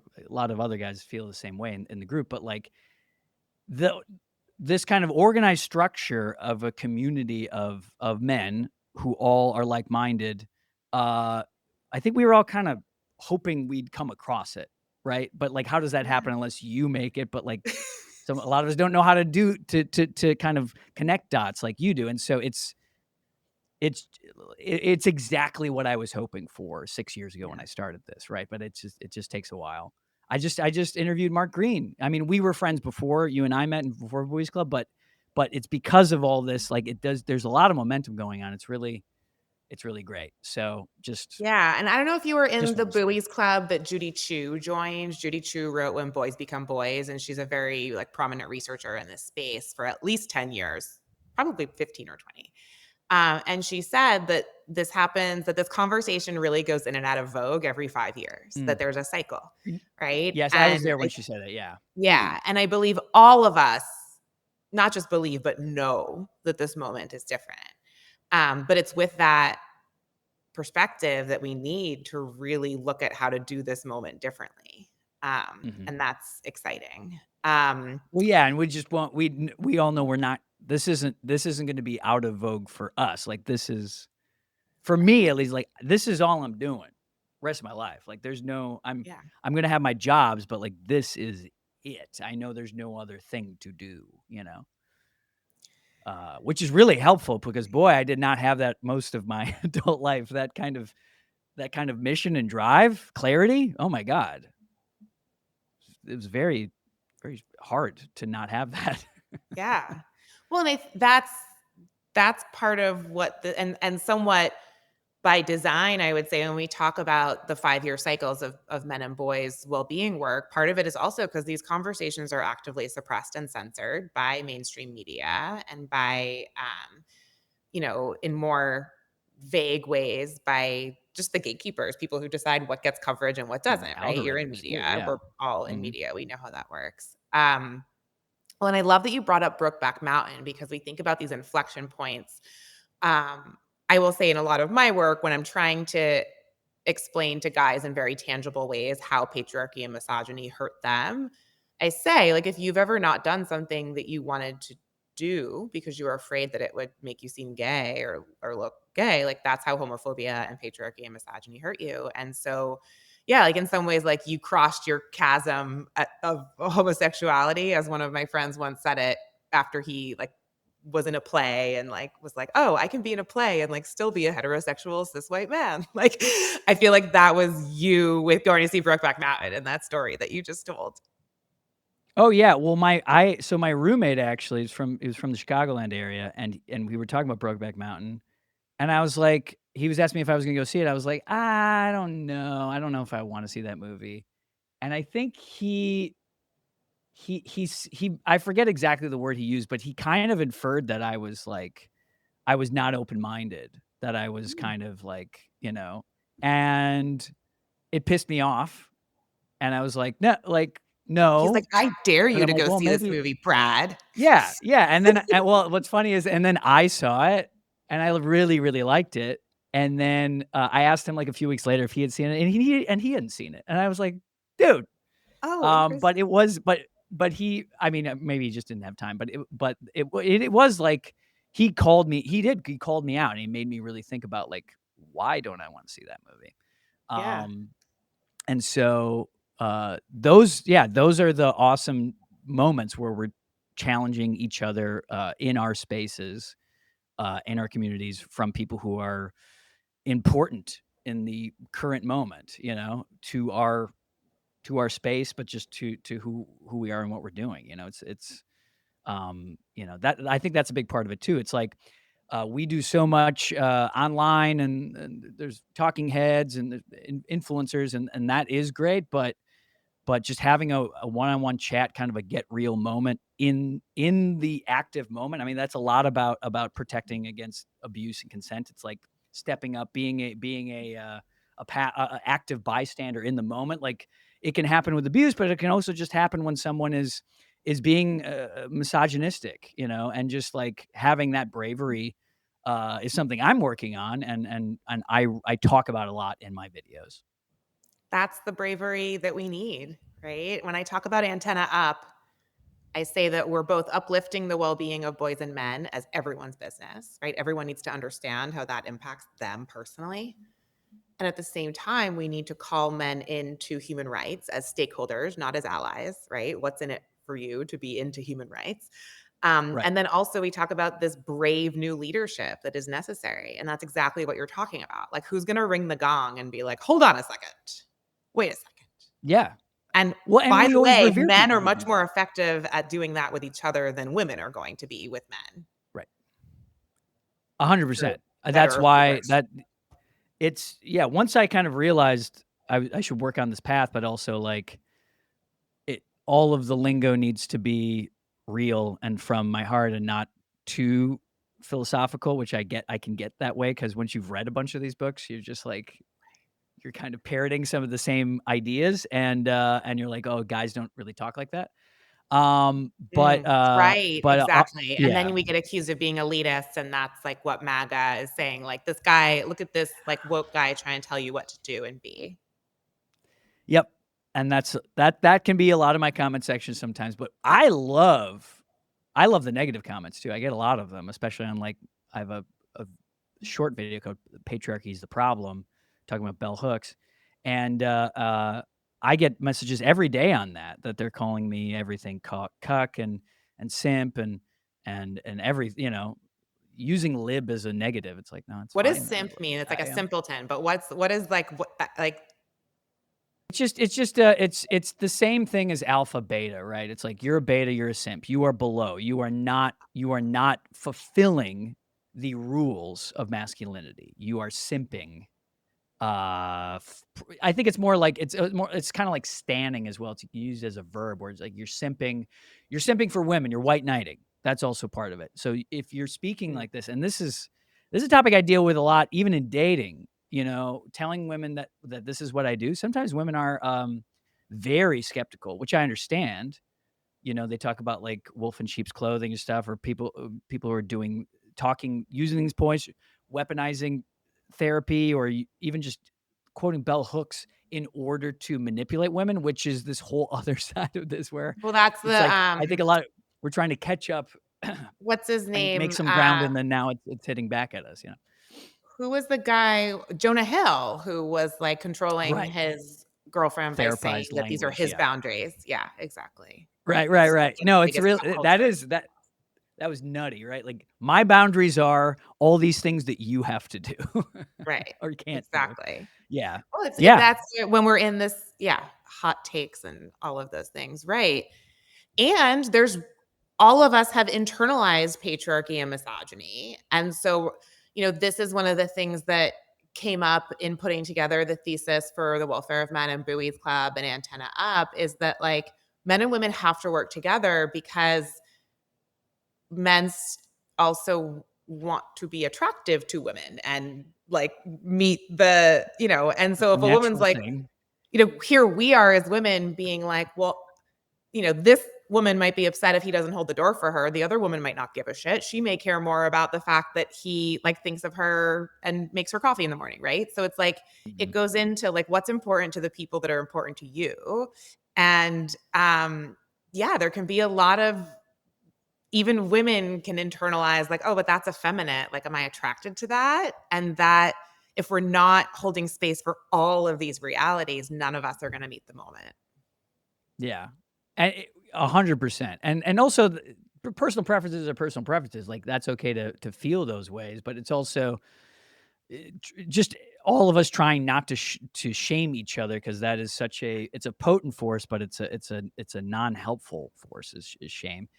of other guys feel the same way in the group, but, like, the this kind of organized structure of a community of men who all are like-minded, uh, I think we were all kind of hoping we'd come across it, right? But, like, how does that Yeah. happen unless you make it? But, like, a lot of us don't know how to do to kind of connect dots like you do, and so it's it's exactly what I was hoping for 6 years ago when Yeah. I started this, right? But it just takes a while. I just interviewed Mark Green. I mean, we were friends before you and I met and before Boys Club, but it's because of all this, like, there's a lot of momentum going on. It's really great. So Yeah, and I don't know if you were in just the wanted to say Buoys Club that Judy Chu joined. Judy Chu wrote When Boys Become Boys, and she's a very, like, prominent researcher in this space for at least 10 years, probably 15 or 20. And she said that this conversation really goes in and out of vogue every 5 years, that Mm. there's a cycle, Y right? yes, I was And there when she said that, yeah. yeah, and I believe all of us, not just believe, but know that this moment is different. But it's with that perspective that we need to really look at how to do this moment differently. Mhm. And that's exciting. Well, yeah, and we just want we all know we're not this isn't gonna be out of vogue for us. Like, this is for me, at least, like, this is all I'm doing rest of my life. Like, there's no Yeah. I'm gonna have my jobs, but, like, this is it. I know there's no other thing to do, which is really helpful because, boy, I did not have that most of my adult life, that kind of mission and drive, clarity. Oh my god. It was very, very hard to not have that. Yeah. Well, and that's part of what and somewhat by design, I would say, when we talk about the 5-year cycles of men and boys well-being work, part of it is also because these conversations are actively suppressed and censored by mainstream media and by in more vague ways by just the gatekeepers, people who decide what gets coverage and what The doesn't, right? You're in algorithms too, media. yeah. We're all in Mhm. media. We know how that works. Well, and I love that you brought up Brokeback Mountain because we think about these inflection points. Um, I will say in a lot of my work, when I'm trying to explain to guys in very tangible ways how patriarchy and misogyny hurt them, I say, like, if you've ever not done something that you wanted to do because you were afraid that it would make you seem gay or look gay, like, that's how homophobia and patriarchy and misogyny hurt you. And so, yeah, like, in some ways, like, you crossed your chasm of homosexuality, as one of my friends once said it after he, like, was in a play and, like, was like, "Oh, I can be in a play and, like, still be a heterosexual cis white man." Like, I feel like that was you with going to see Brokeback Mountain in that story that you just told. Oh, yeah, well, my roommate actually is from he was from the Chicagoland area, and we were talking about Brokeback Mountain, and I was like he was asking me if I was gonna go see it, I was like, "I don't know. I don't know if I wanna see that movie." And I think he I forget exactly the word he used, but he kind of inferred that I was, like I was not open-minded, that I was Mm. kind of like, and it pissed me off, and I was like, "No," like, He's like, "No," "I dare but you I'm to like, go "Well, see this maybe." movie, Brad." Yeah, yeah, and well, what's funny is and then I saw it, and I really, really liked it, and then, I asked him, like, a few weeks later if he had seen it, and he hadn't seen it, and I was like, "Dude," Oh, but interesting. but he, I mean, maybe he just didn't have time, but it was like he called me. He called me out, and he made me really think about like, why don't I want to see that movie? Yeah. Um, and so those are the awesome moments where we're challenging each other in our spaces, in our communities, from people who are important in the current moment, to our space, but just to who we are and what we're doing. That I think that's a big part of it too. It's like we do so much online, and there's talking heads and influencers, and that is great, but just having a one-on-one chat, kind of a get real moment in the active moment. I mean, that's a lot about protecting against abuse and consent. It's like stepping up, being a active bystander in the moment. Like, it can happen with abuse, but it can also just happen when someone is being misogynistic, and just like having that bravery is something I'm working on, and I talk about a lot in my videos. That's the bravery that we need, right? When I talk about Antenna Up, I say that we're both uplifting the well-being of boys and men as everyone's business, right? Everyone needs to understand how that impacts them personally. And at the same time, we need to call men into human rights as stakeholders, not as allies, right? What's in it for you to be into human rights? Right. And then also, we talk about this brave new leadership that is necessary. And that's exactly what you're talking about. Like, who's going to ring the gong and be like, hold on a second, wait a second. Yeah. And Well, and by we the always way, revere men people are who do much more that. effective at doing that with each other than women are going to be with men, Right. for 100%. better That's or for why worse. that it's yeah, once I kind of realized I should work on this path, but also, like, all of the lingo needs to be real and from my heart and not too philosophical, which I can get that way, because once you've read a bunch of these books, you're just like, you're kind of parroting some of the same ideas, and you're like, "Oh, guys don't really talk like that." Um, but, uh Right, but, uh, uh exactly, and yeah. then we get accused of being elitist, and that's, like, what MAGA is saying, like, "This guy look at this, like, woke guy trying to tell you what to do and be." Yep, and that can be a lot of my comment section sometimes, but I love the negative comments too. I get a lot of them, especially on, like, I have a short video called "Patriarchy is the Problem," talking about bell hooks, and, I get messages every day on that they're calling me everything cuck and simp and using lib as a negative. It's like, "No, it's What does fine though." simp mean? It's like a I am simpleton, but what is, like, what like it's the same thing as alpha beta, right? It's like, you're a beta, you're a simp. You are below. You are not fulfilling the rules of masculinity. You are simping. I think it's more like it's kind of like standing as well. It's used as a verb, where it's like you're simping for women, you're white knighting. That's also part of it. So if you're speaking mm, like this, and this is a topic I deal with a lot, even in dating, telling women that this is what I do. Sometimes women are very skeptical, which I understand. They talk about like wolf in sheep's clothing and stuff, or people who are using these points, weaponizing therapy, or even just quoting bell hooks in order to manipulate women, which is this whole other side of this, where well, that's it's the, like, I think a lot of we're trying to catch up what's his and make name? some ground, and then now it's hitting back at us. Who was the guy, Jonah Hill, who was, like, controlling Right. his girlfriend by saying Therapized that these are language. his Yeah. boundaries. Yeah, exactly. Right. Right. Right. This is, Right. like, No, the it's biggest real. pop That culture. is that. That was nutty, right? Like, my boundaries are all these things that you have to do Right. or can't do. Exactly. Yeah. Well, Yeah. that's when we're in this, yeah, hot takes and all of those things, right? And there's all of us have internalized patriarchy and misogyny. And so, this is one of the things that came up in putting together the thesis for the welfare of men and Buoys Club and Antenna Up, is that, like, men and women have to work together because men's also want to be attractive to women and, like, meet and so It's a if a woman's natural like, thing. here we are as women being like, well, this woman might be upset if he doesn't hold the door for her. The other woman might not give a shit. She may care more about the fact that he, like, thinks of her and makes her coffee in the morning, right? So it's like it Mhm. goes into, like, what's important to the people that are important to you. And yeah, there can be a lot of, even women can internalize like, oh, but that's effeminate. Like, am I attracted to that? And that, if we're not holding space for all of these realities, none of us are going to meet the moment. Yeah. And 100%. And also personal preferences are personal preferences. Like that's okay to feel those ways, but it's also just all of us trying not to shame each other because that is such a it's a potent force, but it's a non-helpful force is shame,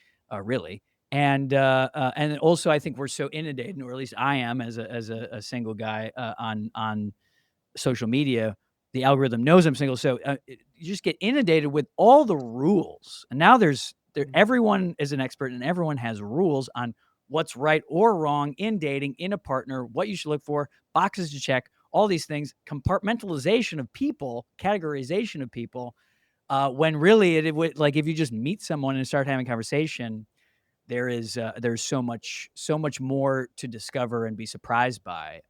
really. And also I think we're so inundated, or at least I am as a single guy on social media, the algorithm knows I'm single, so, you just get inundated with all the rules, and now Mhm. everyone is an expert and everyone has rules on what's right or wrong in dating, in a partner, what you should look for, boxes to check, all these things, compartmentalization of people, categorization of people, when really it would like, if you just meet someone and start having conversation, there's so much more to discover and be surprised by.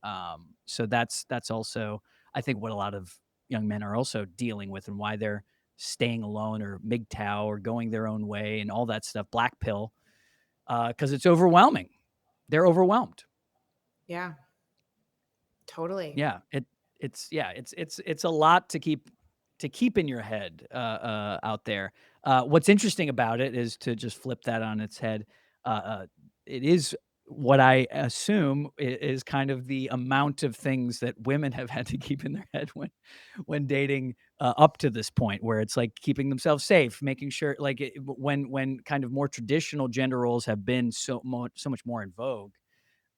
So that's also I think what a lot of young men are also dealing with and why they're staying alone or MGTOW or going their own way and all that stuff, black pill, because it's overwhelming. They're overwhelmed. Yeah, totally. Yeah, it's a lot to keep in your head, out there. What's interesting about it is to just flip that on its head. It is what I assume is kind of the amount of things that women have had to keep in their head when dating, up to this point, where it's like keeping themselves safe, making sure, like when kind of more traditional gender roles have been so much more in vogue.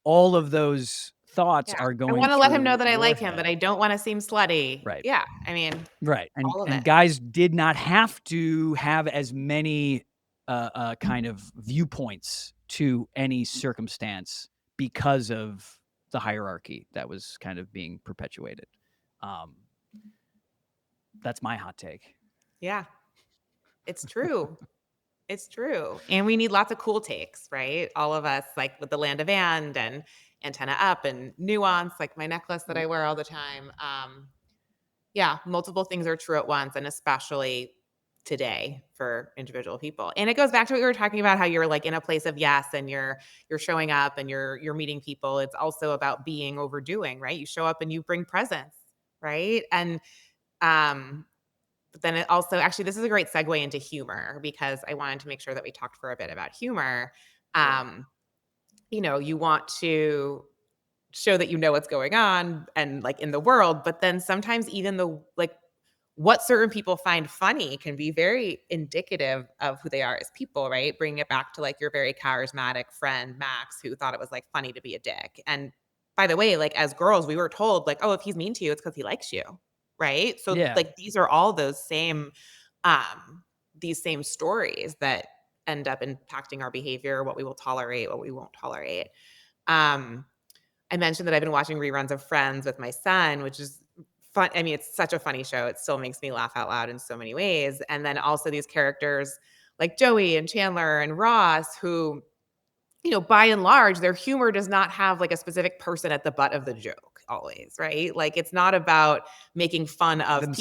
All of those thoughts Yeah. are I going wanna let him know through that I your like him, but head. I don't wanna seem slutty. Right. Yeah, I mean, Right, all of it. and guys did not have to have as many, kind of viewpoints to any circumstance because of the hierarchy that was kind of being perpetuated. Um, that's my hot take. Yeah, it's true. It's true. And we need lots of cool takes, right? All of us, like with the land of and antenna up and nuance, like my necklace that I wear all the time. Yeah, multiple things are true at once, and especially today for individual people. And it goes back to what we were talking about, how you're like in a place of yes, and you're showing up and you're meeting people. It's also about being overdoing, right? You show up and you bring presence, right? And um but then it also, actually, this is a great segue into humor, because I wanted to make sure that we talked for a bit about humor. Sure. Um, you want to show that you know what's going on and like in the world, but then sometimes even the like what certain people find funny can be very indicative of who they are as people, right? Bringing it back to like your very charismatic friend Max, who thought it was like funny to be a dick. And by the way, like as girls, we were told like, oh, if he's mean to you, it's because he likes you, right? So Yeah. like these are all um these same stories that end up impacting our behavior, what we will tolerate, what we won't tolerate. Um, I mentioned that I've been watching reruns of Friends with my son, which is fun. I mean, it's such a funny show. It still makes me laugh out loud in so many ways. And then also these characters like Joey and Chandler and Ross, who, by and large, their humor does not have like a specific person at the butt of the joke always, right? Like it's not about making fun of people.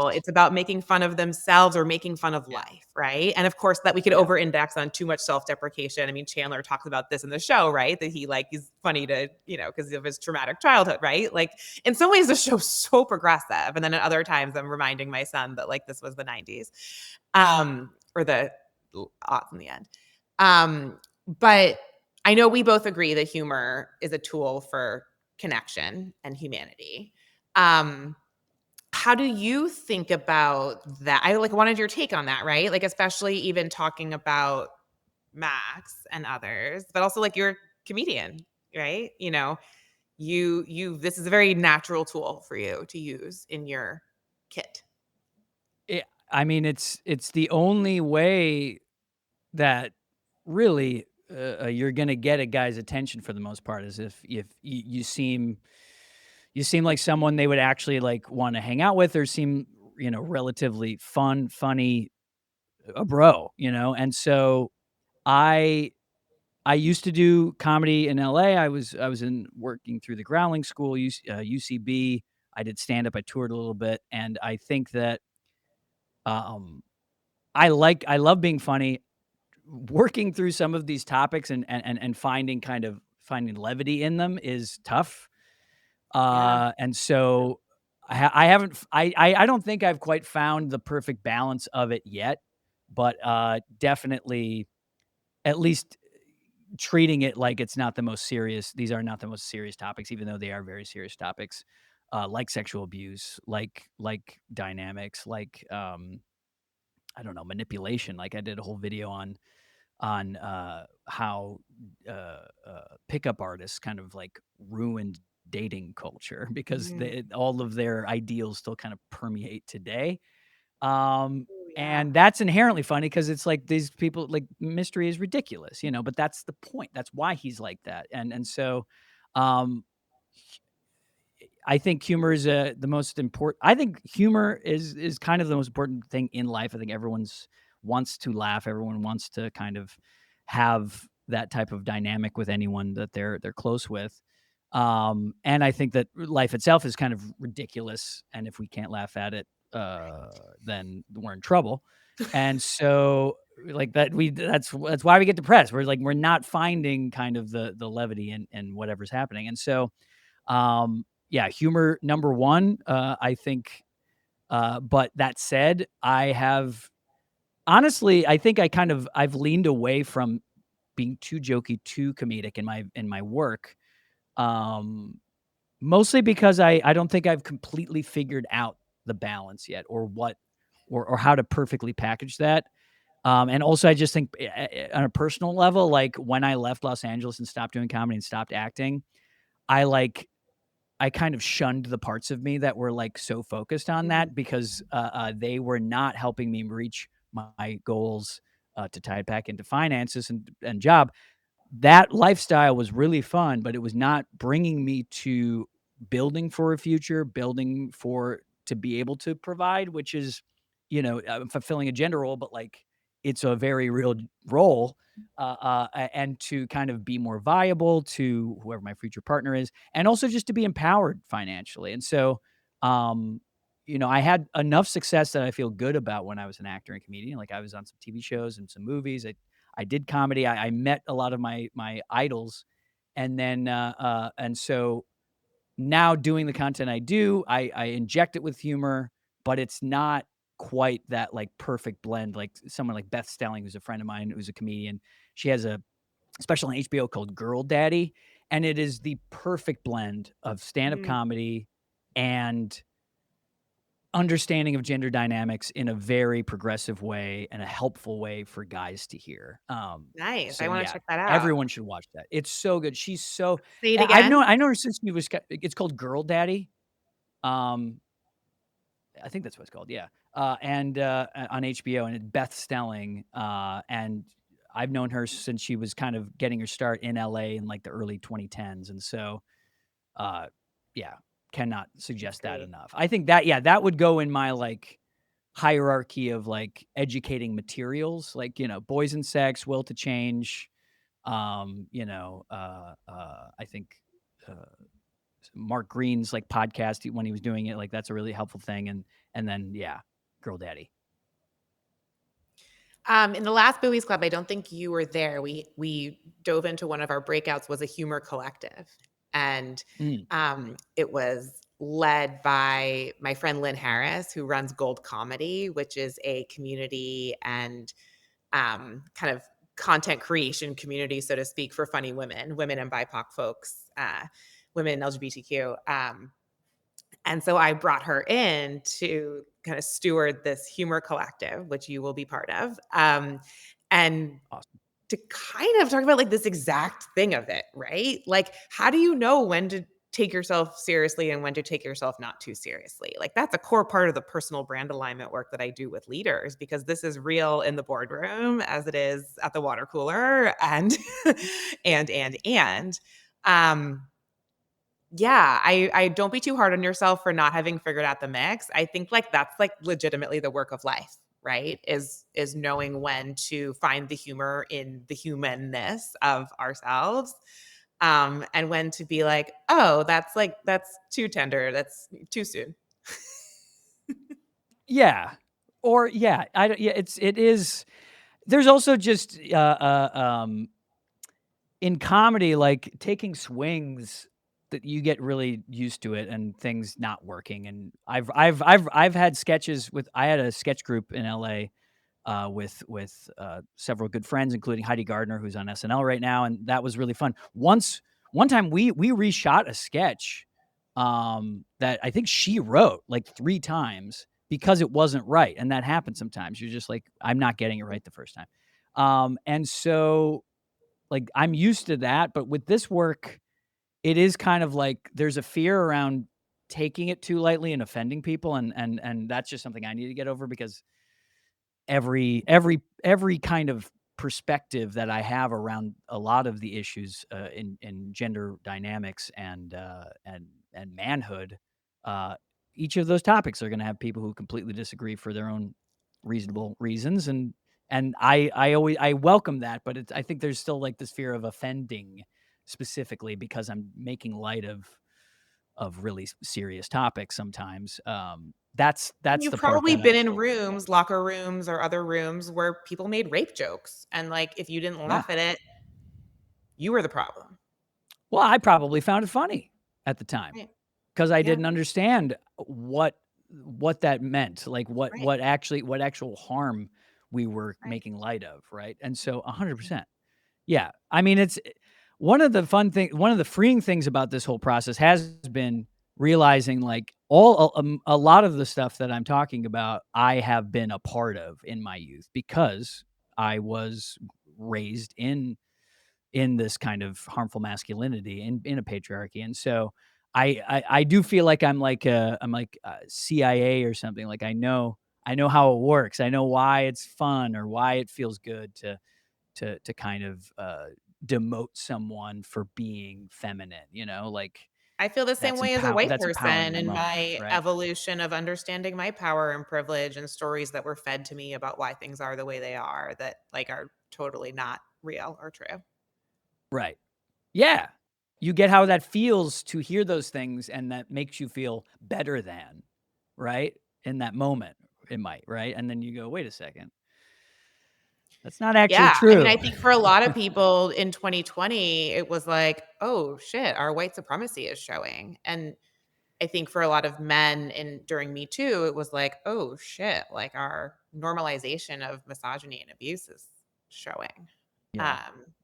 Themselves. It's about making fun of themselves or making fun of Yeah. life, right? And of course that we could Yeah. over index on too much self-deprecation. I mean, Chandler talks about this in the show, right? That he like he's funny to, because of his traumatic childhood, right? Like in some ways the show's so progressive. And then at other times I'm reminding my son that like this was the 90s. Or the aughts in the end. But I know we both agree that humor is a tool for connection and humanity. Um, how do you think about that? I like wanted your take on that, right? Like, especially even talking about Max and others, but also like you're a comedian, right? This is a very natural tool for you to use in your kit. I mean, it's the only way that really, you're gonna get a guy's attention for the most part is if you seem like someone they would actually, like, wanna hang out with or seem, relatively fun, funny, a bro, and so I I used to do comedy in LA. I was in working through the Groundling School, UCB. I did stand-up, I toured a little bit, and I think that, um I love being funny. Working through some of these topics and finding levity in them is tough. Yeah. And so I haven't f I don't think I've quite found the perfect balance of it yet, but, definitely at least treating it like it's not the most serious these are not the most serious topics, even though they are very serious topics, like sexual abuse, like dynamics, I don't know, manipulation. Like, I did a whole video on how, pickup artists kind of, like, ruined dating culture because Mm. all of their ideals still kind of permeate today. Um, Ooh, yeah. and that's inherently funny because it's like these people like, mystery is ridiculous, but that's the point. That's why he's like that. And so, um, I think humor is, the most important. I think humor is kind of the most important thing in life. I think everyone's wants to laugh. Everyone wants to kind of have that type of dynamic with anyone that they're close with. And I think that life itself is kind of ridiculous, and if we can't laugh at it, then we're in trouble. And so, like that, that's why we get depressed. We're not finding kind of the levity in whatever's happening, and so yeah, humor number 1, I think, but that said, I think I've leaned away from being too jokey, too comedic in my work, um, mostly because I don't think I've completely figured out the balance yet or what or how to perfectly package that. And also I just think, on a personal level, like, when I left Los Angeles and stopped doing comedy and stopped acting, I, like I kind of shunned the parts of me that were, like, so focused on Mhm. that because, they were not helping me reach my goals, to tie it back into finances and job. That lifestyle was really fun, but it was not bringing me to building for a future, building for to be able to provide, which is, fulfilling a gender role, but, like, it's a very real role, and to kind of be more viable to whoever my future partner is, and also just to be empowered financially. And so, um, I had enough success that I feel good about when I was an actor and comedian. Like, I was on some TV shows and some movies. I did comedy. I met a lot of my idols, and so now doing the content I do, I inject it with humor, but it's not quite that like perfect blend. Like someone like Beth Stelling, who's a friend of mine, who's a comedian. She has a special on HBO called Girl Daddy, and it is the perfect blend of stand-up Mm. comedy and understanding of gender dynamics in a very progressive way and a helpful way for guys to hear. Nice. I So wanna yeah, check that out. everyone should watch that. It's so good. She's so Say it I've known again. her since she was it's called Girl Daddy. Um, I think that's what it's called. Yeah. And on HBO, and it's Beth Stelling, and I've known her since she was kind of getting her start in LA in like the early 2010s, and so uh, yeah, cannot That's suggest that great. enough. I think that that would go in my like hierarchy of, like, educating materials, like, Boys and Sex, Will to Change, I think, uh, Mark Green's, like, podcast when he was doing it, like, that's a really helpful thing, and then, yeah, Girl Daddy. In the last Buoys Club, I don't think you were there. We dove into one of our breakouts was a humor collective, and Mm, it was led by my friend Lynn Harris, who runs Gold Comedy, which is a community and kind of content creation community, so to speak, for funny women, women and BIPOC folks, women LGBTQ. And so I brought her in to kind of steward this humor collective, which you will be part of, and awesome. to kind of talk about like this exact thing of it, right? Like, how do you know when to take yourself seriously and when to take yourself not too seriously? Like, that's a core part of the personal brand alignment work that I do with leaders because this is real in the boardroom as it is at the water cooler and, and. Um, yeah, I don't be too hard on yourself for not having figured out the mix. I think like that's like legitimately the work of life, right? Is knowing when to find the humor in the humanness of ourselves. And when to be like, "Oh, that's too tender. That's too soon." Yeah. Or yeah, I don't yeah, it is there's also just, in comedy, like, taking swings that you get really used to it and things not working, and I've had sketches with I had a sketch group in LA, with several good friends, including Heidi Gardner, who's on SNL right now, and that was really fun. One time we reshot a sketch, that I think she wrote, like, 3 times because it wasn't right, and that happens sometimes. You're just like, "I'm not getting it right the first time." And so, like, I'm used to that, but with this work, it is kind of like there's a fear around taking it too lightly and offending people, and that's just something I need to get over because every kind of perspective that I have around a lot of the issues, in gender dynamics and manhood, uh, each of those topics are gonna have people who completely disagree for their own reasonable reasons, and I always I welcome that, but I think there's still, like, this fear of offending specifically because I'm making light of really serious topics sometimes. That's You've the part probably that I been in rooms, locker rooms or other rooms where people made rape jokes, and, like, if you didn't yeah. laugh at it, you were the problem. Well, I probably found it funny at the time Right. because I Yeah, didn't understand what that meant, like, right, what actual harm we were right. making light of, right? And so 100%. Yeah. I mean, it's one of the freeing things about this whole process has been realizing, like, a lot of the stuff that I'm talking about, I have been a part of in my youth because I was raised in this kind of harmful masculinity in a patriarchy, and so I do feel like I'm like CIA or something, like, I know how it works, I know why it's fun or why it feels good to kind of, demote someone for being feminine, like, I feel the same way as a white that's empowering person in the in moment, my right? evolution of understanding my power and privilege and stories that were fed to me about why things are the way they are that, like, are totally not real or true. Right. Yeah. You get how that feels to hear those things, and that makes you feel better than, right? In that moment, it might, right? And then you go, "Wait a second. That's not actually Yeah, I mean, I true." think for a lot of people in 2020, it was like, "Oh, shit, our white supremacy is showing," and I think for a lot of men during Me Too, it was like, "Oh, shit, like, our normalization of misogyny and abuse is showing." Yeah. Um,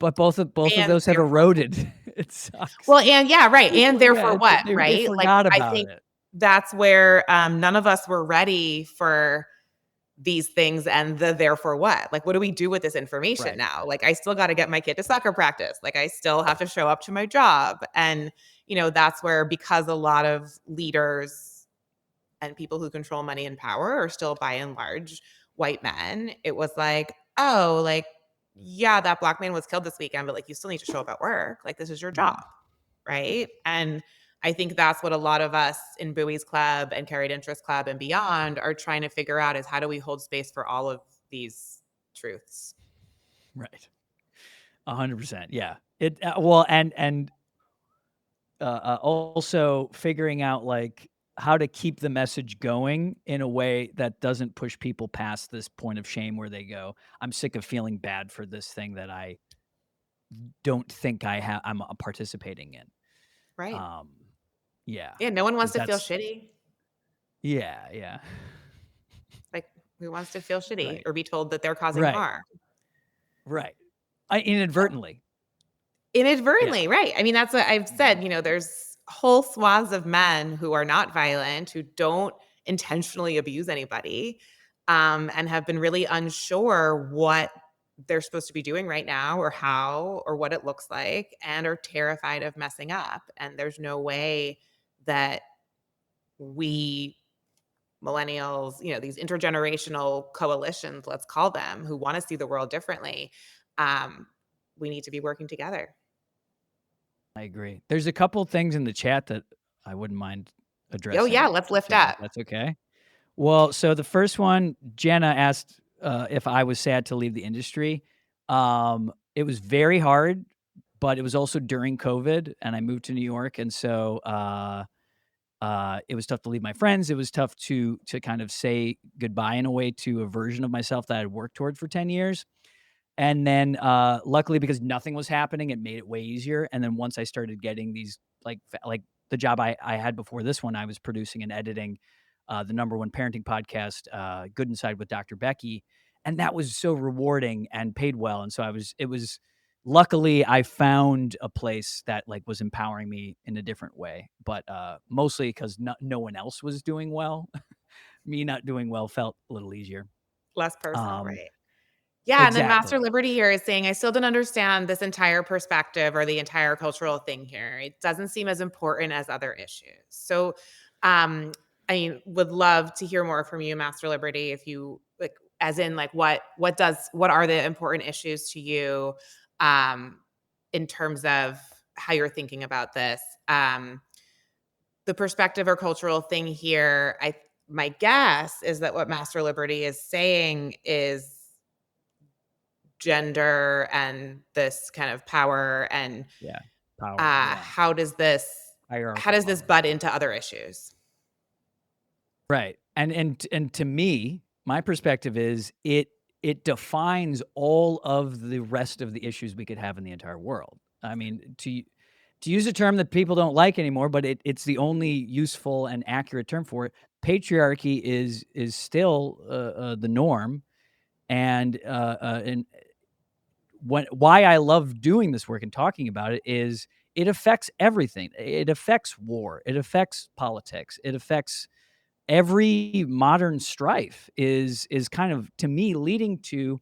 But both of and those have therefore eroded. It sucks. well, and yeah, right, and Yeah, therefore what, they right? Like, forgot I about think it. that's where, none of us were ready for these things and the therefore what? Like, what do we do with this information Right. now? Like, I still gotta get my kid to soccer practice. Like, I still have to show up to my job. And, that's where because a lot of leaders and people who control money and power are still by and large white men, it was like, oh, like, yeah, that black man was killed this weekend, but like you still need to show up at work. Like, this is your job. Mhm. Right. And I think that's what a lot of us in Buoys Club and Carried Interest Club and beyond are trying to figure out is how do we hold space for all of these truths? Right. 100%, yeah. Well, and also figuring out, like, how to keep the message going in a way that doesn't push people past this point of shame where they go, "I'm sick of feeling bad for this thing that I don't think I'm, participating in." Right. Um, yeah, Yeah. No one wants because to feel that's shitty. yeah, yeah. Like, who wants to feel shitty Right, or be told that they're causing right, harm? right. I inadvertently. Yeah, Inadvertently, right. I mean, that's what I've mhm, said, there's whole swaths of men who are not violent, who don't intentionally abuse anybody, and have been really unsure what they're supposed to be doing right now or how or what it looks like and are terrified of messing up. And there's no way that we millennials, these intergenerational coalitions, let's call them, who want to see the world differently, um, we need to be working together. I agree. There's a couple things in the chat that I wouldn't mind Oh, yeah, addressing let's lift if up. that's okay. Well, so the first one, Jenna asked, if I was sad to leave the industry. It was very hard, but it was also during COVID, and I moved to New York, and so, It was tough to leave my friends. It was tough to kind of say goodbye in a way to a version of myself that I'd worked toward for 10 years. And then, luckily, because nothing was happening, it made it way easier. And then once I started getting these, like the job I had before this one, I was producing and editing, the number one parenting podcast, Good Inside with Dr. Becky, and that was so rewarding and paid well. And so it was luckily, I found a place that, like, was empowering me in a different way, but, mostly because no one else was doing well. Me not doing well felt a little easier. Less personal, Um right? Yeah, and then Master Exactly. Liberty here is saying, "I still don't understand this entire perspective or the entire cultural thing here. It doesn't seem as important as other issues." So, um, I would love to hear more from you, Master Liberty, if you like, as in, like, what are the important issues to you, um, in terms of how you're thinking about this? The perspective or cultural thing here, my guess is that what Master Liberty is saying is gender and this kind of power and Yeah. Power, yeah. how Hierarchical does this power. butt into other issues? Right. And to me, my perspective is it defines all of the rest of the issues we could have in the entire world. I mean, to use a term that people don't like anymore, but it's the only useful and accurate term for it. Patriarchy is still the norm, and why I love doing this work and talking about it is it affects everything. It affects war. It affects politics. It affects every modern strife is kind of, to me, leading to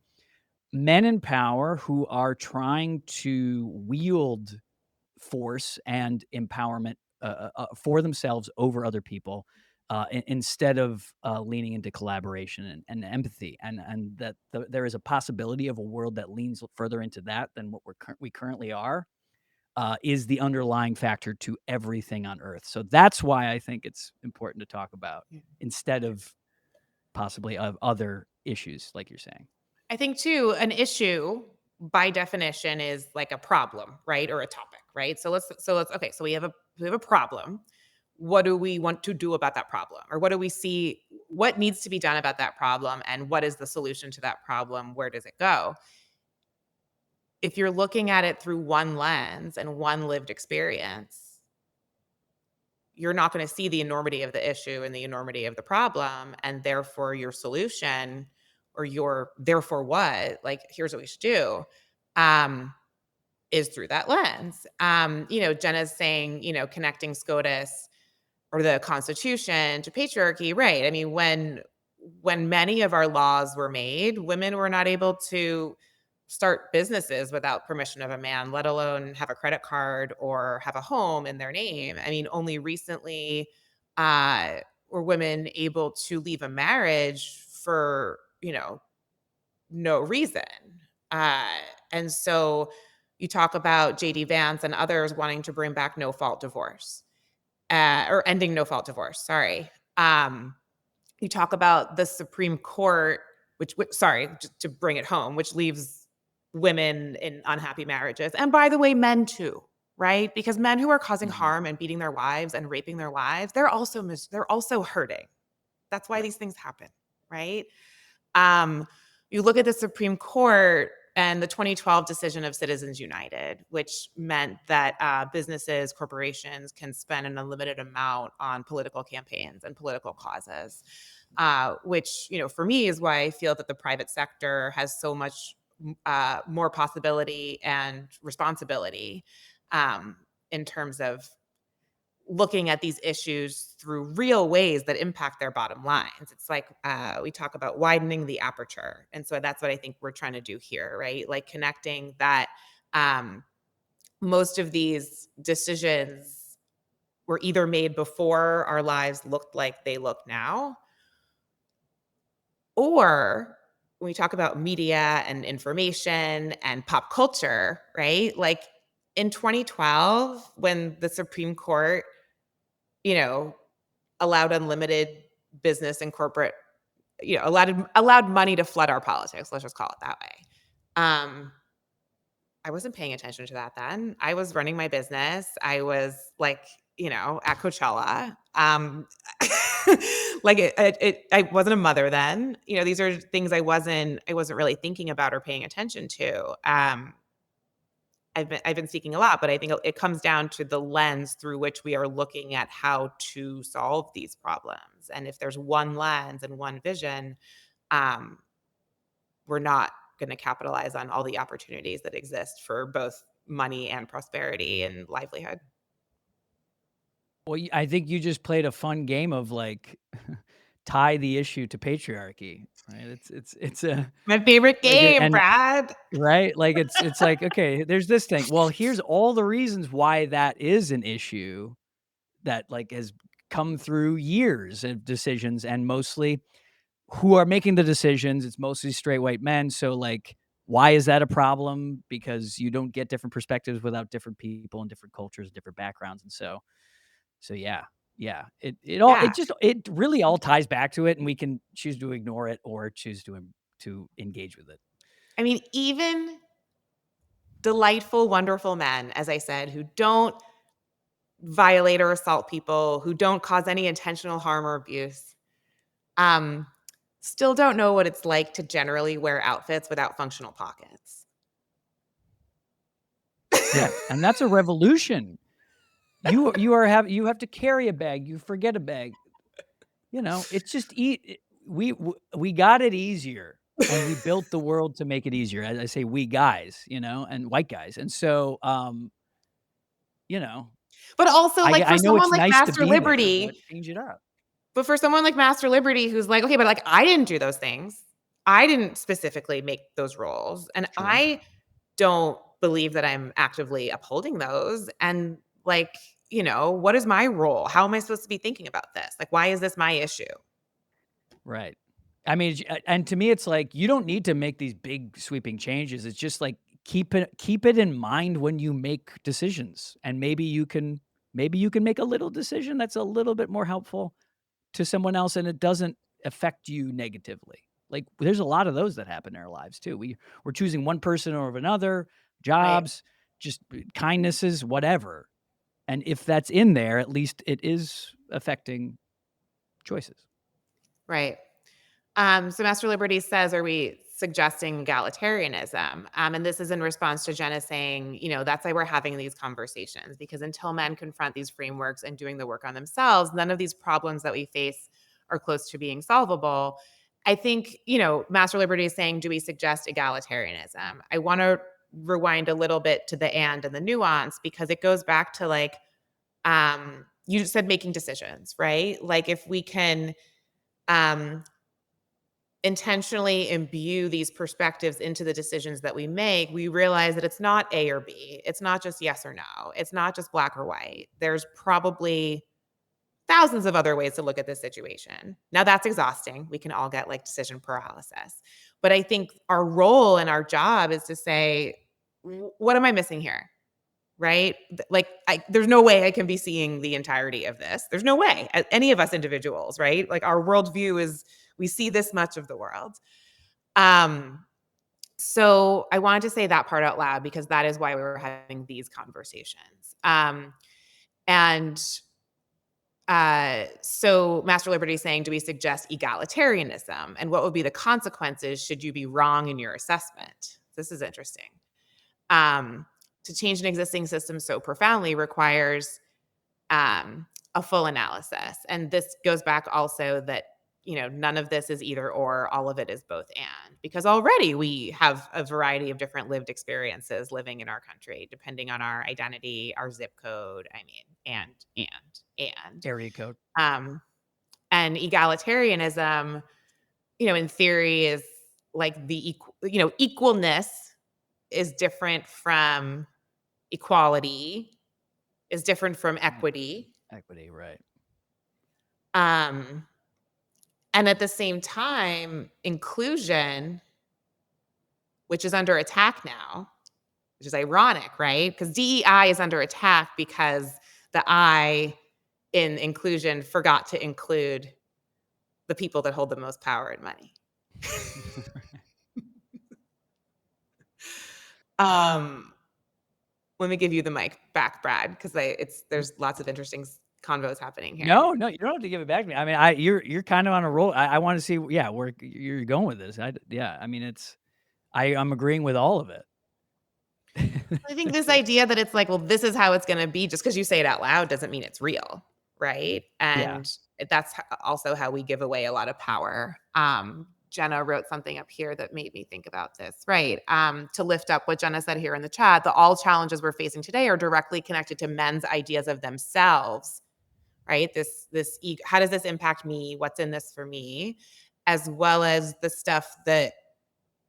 men in power who are trying to wield force and empowerment for themselves over other people, instead of leaning into collaboration and empathy, and that there is a possibility of a world that leans further into that than what we currently are, is the underlying factor to everything on Earth. So that's why I think it's important to talk about Yeah. instead of possibly of other issues, like you're saying. I think too, an issue by definition is like a problem, right? Or a topic, right? So let's okay, so we have a problem. What do we want to do about that problem? Or what do we see what needs to be done about that problem and what is the solution to that problem? Where does it go? If you're looking at it through one lens and one lived experience, you're not going to see the enormity of the issue and the enormity of the problem, and therefore your solution or your therefore what, like, here's what we should do, um is through that lens. Jenna's saying, connecting SCOTUS or the Constitution to patriarchy, right? I mean, when many of our laws were made, women were not able to start businesses without permission of a man, let alone have a credit card or have a home in their name. I mean, only recently uh, were women able to leave a marriage for, no reason. Uh, and so you talk about JD Vance and others wanting to bring back no fault divorce, or ending no fault divorce. Sorry. You talk about the Supreme Court, which sorry, just to bring it home, which leaves women in unhappy marriages. And by the way, men too, right? Because men who are causing Mhm. harm and beating their wives and raping their wives, they're also hurting. That's why Right. these things happen, right? Um, you look at the Supreme Court and the 2012 decision of Citizens United, which meant that businesses, corporations can spend an unlimited amount on political campaigns and political causes, which, for me is why I feel that the private sector has so much more possibility and responsibility, um, in terms of looking at these issues through real ways that impact their bottom lines. It's like we talk about widening the aperture. And so that's what I think we're trying to do here, right? Like connecting that um, most of these decisions were either made before our lives looked like they look now, or when we talk about media and information and pop culture, right? Like in 2012, when the Supreme Court, you know, allowed unlimited business and corporate, allowed money to flood our politics, let's just call it that way. Um, I wasn't paying attention to that then. I was running my business. I was like, at Coachella. Like I wasn't a mother then. You know, these are things I wasn't really thinking about or paying attention to. I've been speaking a lot, but I think it comes down to the lens through which we are looking at how to solve these problems. And if there's one lens and one vision, um, we're not going to capitalize on all the opportunities that exist for both money and prosperity and livelihood. Well, I think you just played a fun game of like tie the issue to patriarchy, right? It's a My favorite like game, and Brad. right? Like it's like, okay, there's this thing. Well, here's all the reasons why that is an issue that like has come through years of decisions and mostly who are making the decisions, it's mostly straight white men. So like why is that a problem? Because you don't get different perspectives without different people and different cultures, different backgrounds. And so yeah. Yeah. Yeah. It really all ties back to it and we can choose to ignore it or choose to engage with it. I mean, even delightful, wonderful men, as I said, who don't violate or assault people, who don't cause any intentional harm or abuse, um, still don't know what it's like to generally wear outfits without functional pockets. Yeah. And that's a revolution. You have to carry a bag, you forget a bag. You know, it's just we got it easier, and we built the world to make it easier. As I say, we guys, and white guys, and so, you know, But also, like, for I know someone it's like nice to Master be there, but Liberty change it up. but for someone like Master Liberty who's like, "Okay, but, like, I didn't do those things. I didn't specifically make those rules, and True. I don't believe that I'm actively upholding those, and, like, what is my role? How am I supposed to be thinking about this? Like, why is this my issue?" Right. I mean, and to me, it's like you don't need to make these big sweeping changes. It's just like keep it in mind when you make decisions, and maybe you can make a little decision that's a little bit more helpful to someone else and it doesn't affect you negatively. Like there's a lot of those that happen in our lives too. We're choosing one person over another, Right, jobs, just kindnesses, whatever. And if that's in there, at least it is affecting choices. right. So Master Liberty says, are we suggesting egalitarianism? And this is in response to Jenna saying, that's why we're having these conversations, because until men confront these frameworks and doing the work on themselves, none of these problems that we face are close to being solvable. I think, Master Liberty is saying, do we suggest egalitarianism? I want to rewind a little bit to the and the nuance, because it goes back to like, you just said making decisions, right? Like if we can, um, intentionally imbue these perspectives into the decisions that we make, we realize that it's not A or B. It's not just yes or no. It's not just black or white. There's probably thousands of other ways to look at this situation. Now, that's exhausting. We can all get like decision paralysis. But I think our role and our job is to say, what am I missing here? Right? Like, there's no way I can be seeing the entirety of this. There's no way. Any of us individuals, right? Like, our worldview is we see this much of the world. Um, so I wanted to say that part out loud because that is why we were having these conversations. And so Master Liberty is saying, do we suggest egalitarianism? And what would be the consequences should you be wrong in your assessment? This is interesting. Um, to change an existing system so profoundly requires a full analysis. And this goes back also that, none of this is either or, all of it is both and, because already we have a variety of different lived experiences living in our country, depending on our identity, our zip code. I mean, and, Area code. um, and egalitarianism, in theory is like equalness is different from equality, is different from Mm, equity. equity, right. Um, and at the same time, inclusion, which is under attack now, which is ironic, right? Because DEI is under attack because the I in inclusion forgot to include the people that hold the most power and money. um, Let me give you the mic back, Brad, because there's lots of interesting convos happening here. No, no, you don't have to give it back to me. I mean, you're kind of on a roll. I wanna see, yeah, where you're going with this. Yeah, I mean, I'm agreeing with all of it. I think this idea that it's like, well, this is how it's gonna be just because you say it out loud doesn't mean it's real, right? Yeah. And that's also how we give away a lot of power. Jenna wrote something up here that made me think about this, right? To lift up what Jenna said here in the chat, that all challenges we're facing today are directly connected to men's ideas of themselves, right? This ego, how does this impact me? What's in this for me? As well as the stuff that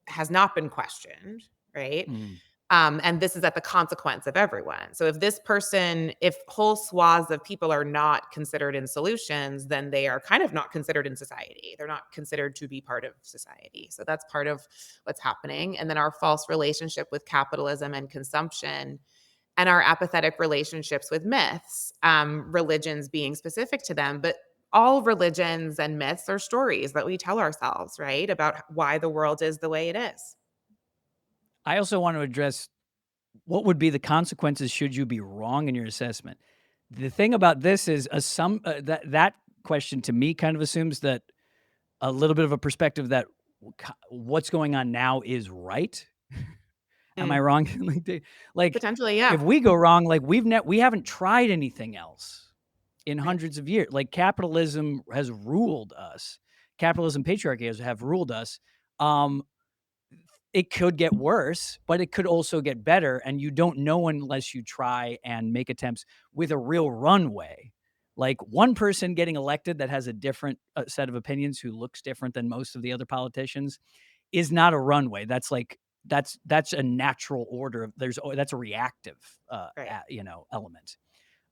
has not been questioned, right? Mm. And this is at the consequence of everyone. So if whole swaths of people are not considered in solutions, then they are kind of not considered in society. They're not considered to be part of society. So that's part of what's happening. And then our false relationship with capitalism and consumption, and our apathetic relationships with myths, religions being specific to them. But all religions and myths are stories that we tell ourselves, right? About why the world is the way it is. I also want to address what would be the consequences should you be wrong in your assessment. The thing about this is that question to me kind of assumes that a little bit of a perspective that what's going on now is right. Am I Mm, wrong? Like, potentially, yeah. if we go wrong, like we haven't tried anything else in Right. hundreds of years. Like capitalism has ruled us. Capitalism, patriarchy have ruled us. Um, it could get worse, but it could also get better, and you don't know unless you try and make attempts with a real runway. Like one person getting elected that has a different set of opinions, who looks different than most of the other politicians, is not a runway. That's like that's a natural order. That's a reactive, Right. element.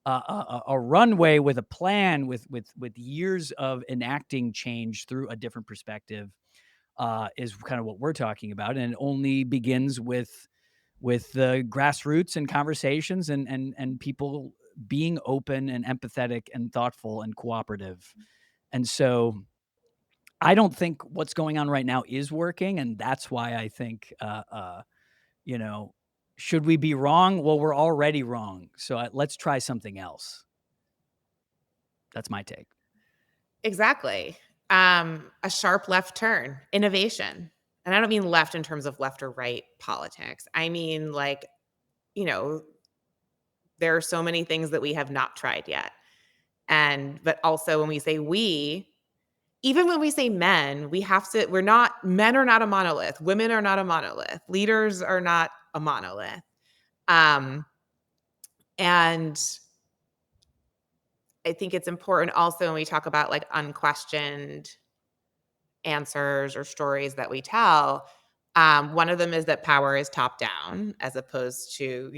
A runway with a plan, with years of enacting change through a different perspective, is kind of what we're talking about, and it only begins with the grassroots and conversations and people being open and empathetic and thoughtful and cooperative. And so I don't think what's going on right now is working, and that's why I think, you know, should we be wrong? Well, we're already wrong, so let's try something else. That's my take. Exactly. A sharp left turn, innovation. And I don't mean left in terms of left or right politics. I mean, like, you know, there are so many things that we have not tried yet. But also when we say we, even when we say men, men are not a monolith. Women are not a monolith. Leaders are not a monolith. Um, and I think it's important also when we talk about like unquestioned answers or stories that we tell. One of them is that power is top down as opposed to,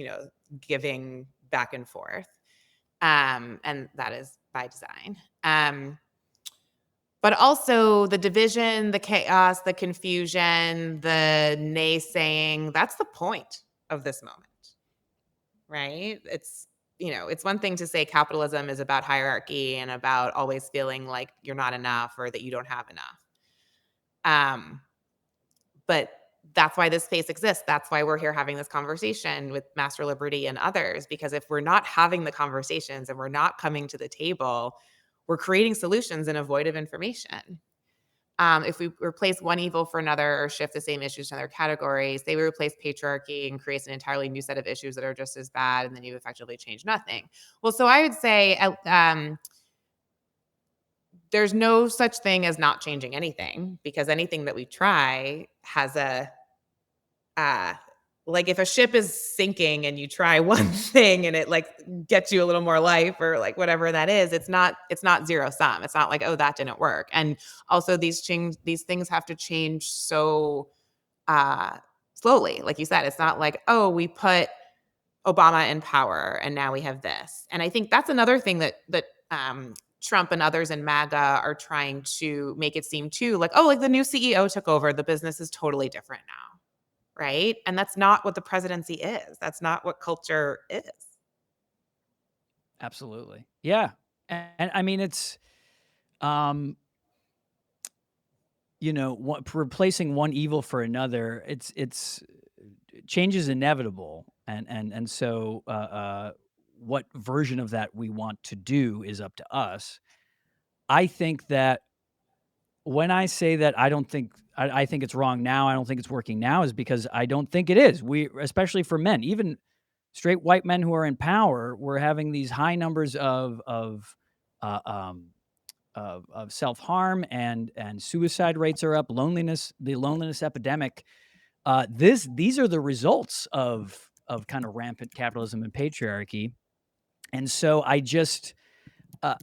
giving back and forth. And that is by design. But also the division, the chaos, the confusion, the naysaying, that's the point of this moment, right? It's one thing to say capitalism is about hierarchy and about always feeling like you're not enough or that you don't have enough. Um, but that's why this space exists. That's why we're here having this conversation with Master Liberty and others, because if we're not having the conversations and we're not coming to the table, we're creating solutions and avoided information. If we replace one evil for another or shift the same issues to other categories, they would replace patriarchy and create an entirely new set of issues that are just as bad, and then you effectively change nothing. Well, so I would say there's no such thing as not changing anything, because anything that we try has uh, like if a ship is sinking and you try one thing and it like gets you a little more life or like whatever that is, it's not zero sum. It's not like, oh, that didn't work. And also these things have to change so uh slowly. Like you said, it's not like, oh, we put Obama in power and now we have this. And I think that's another thing that Trump and others in MAGA are trying to make it seem too, like, oh, like the new CEO took over, the business is totally different now. Right? And that's not what the presidency is. That's not what culture is. Absolutely. Yeah. And I mean, um, replacing one evil for another, change is inevitable. And so, what version of that we want to do is up to us. I think that when I say that I think it's wrong now, I don't think it's working now, is because I don't think it is. We, especially for men, even straight white men who are in power, we're having these high numbers uh, um, of self-harm, and suicide rates are up, the loneliness epidemic. These are the results of kind of rampant capitalism and patriarchy. And so I just, uh,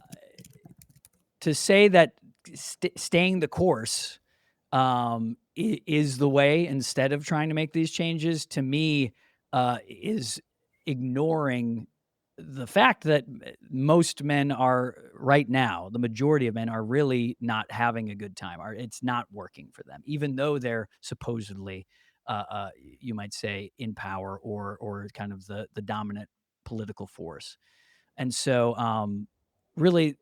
to say that staying the course is the way instead of trying to make these changes, to me, is ignoring the fact that most men are right now, the majority of men are really not having a good time. Or it's not working for them, even though they're supposedly, you might say, in power, or kind of the dominant political force. And so, really,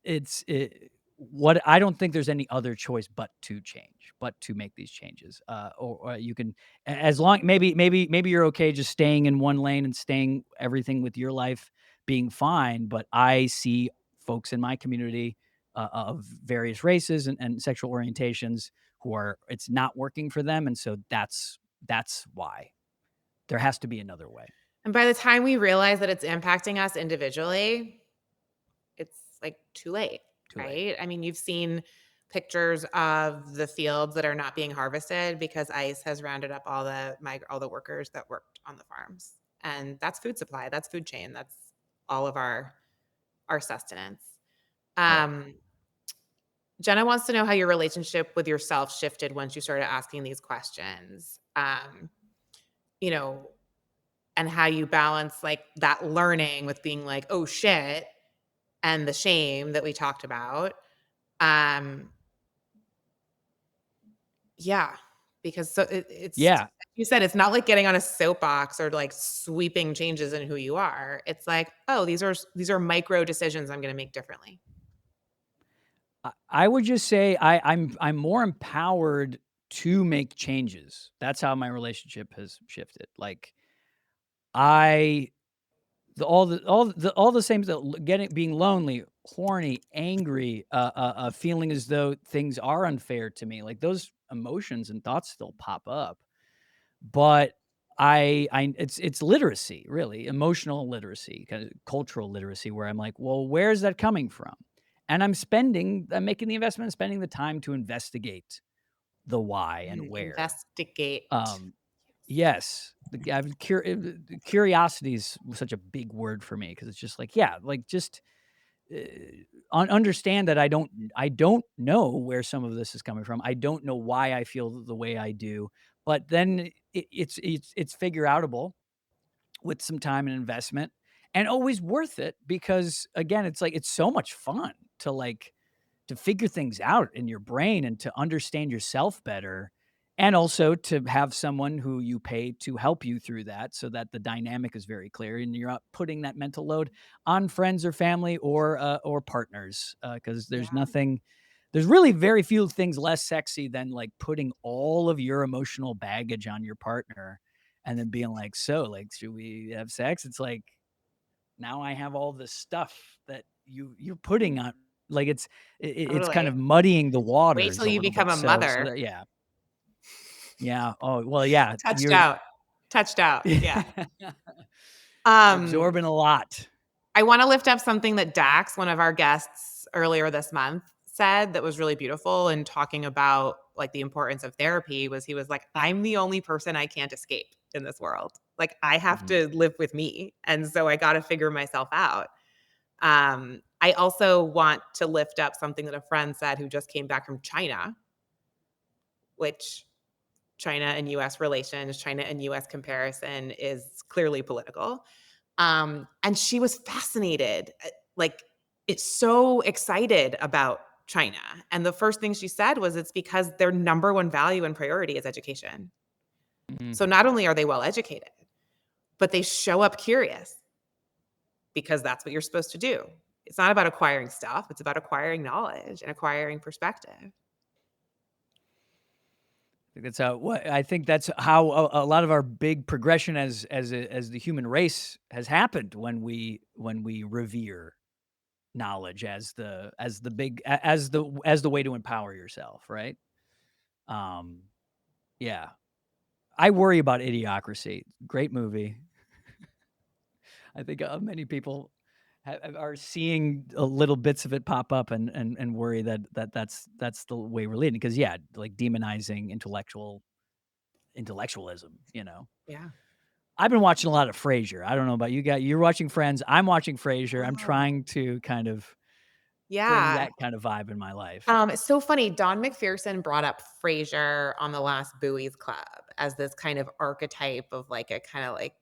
what I don't think there's any other choice but to change, but to make these changes. Or you can, as long, maybe you're okay just staying in one lane and staying everything with your life being fine. But I see folks in my community, of various races and sexual orientations, who are, it's not working for them, and so that's why there has to be another way. And by the time we realize that it's impacting us individually, it's like too late, Too late. right? I mean, you've seen pictures of the fields that are not being harvested because ICE has rounded up all the workers that worked on the farms. And that's food supply, that's food chain, that's all of our sustenance. Right. Um, Jenna wants to know how your relationship with yourself shifted once you started asking these questions. You know, and how you balance like that learning with being like, oh shit, and the shame that we talked about. Um, yeah, because it's Yeah. you said it's not like getting on a soapbox or like sweeping changes in who you are. It's like, oh, these are micro decisions I'm going to make differently. I would just say I'm more empowered to make changes. That's how my relationship has shifted. Like, I all the same stuff, getting, being lonely, horny, angry, feeling as though things are unfair to me. Like, those emotions and thoughts still pop up. But I it's literacy, really, emotional literacy, kind of cultural literacy, where I'm like, "Well, where's that coming from?" And I'm making the investment and spending the time to investigate the why and where. Investigate. Um, yes, curiosity is such a big word for me, because it's just like, yeah, like, just, uh, understand that I don't know where some of this is coming from. I don't know why I feel the way I do, but then it's figure outable with some time and investment, and always worth it, because again, it's like, it's so much fun to, like, to figure things out in your brain and to understand yourself better, and also to have someone who you pay to help you through that, so that the dynamic is very clear and you're not putting that mental load on friends or family, or partners, because Yeah, there's really very few things less sexy than, like, putting all of your emotional baggage on your partner, and then being like, "So, like, should we have sex?" It's like, now I have all this stuff that you're putting on, like, it's kind of totally. muddying the Wait waters till a you little become bit. a So mother. that, yeah. Yeah. Oh, well, yeah, Touched out. Touched out. Yeah. you're Um, absorbing a lot. I wanna lift up something that Dax, one of our guests earlier this month, said that was really beautiful in talking about, like, the importance of therapy. He was like, "I'm the only person I can't escape in this world. Like, I have Mhm. to live with me, and so I gotta figure myself out." I also want to lift up something that a friend said who just came back from China, which China and US relations, China and US comparison is clearly political. And she was fascinated, like, it's so excited about China. And the first thing she said was it's because their number one value and priority is education. Mhm. So not only are they well educated, but they show up curious because that's what you're supposed to do. It's not about acquiring stuff, it's about acquiring knowledge and acquiring perspective. I think that's how a lot of our big progression as the human race has happened, when when we revere knowledge as the big as the way to empower yourself, right? Um, yeah. I worry about Idiocracy. Great movie. I think, many people are seeing little bits of it pop up and worry that's the way we're leading. Because yeah, like demonizing intellectualism, you know? Yeah. I've been watching a lot of Frasier. I don't know about you guys. You're watching Friends. I'm watching Frasier. I'm Oh. trying to kind of bring Yeah. that kind of vibe in my life. It's so funny. Don McPherson brought up Frasier on the last Buoys Club as this kind of archetype of like a kind of like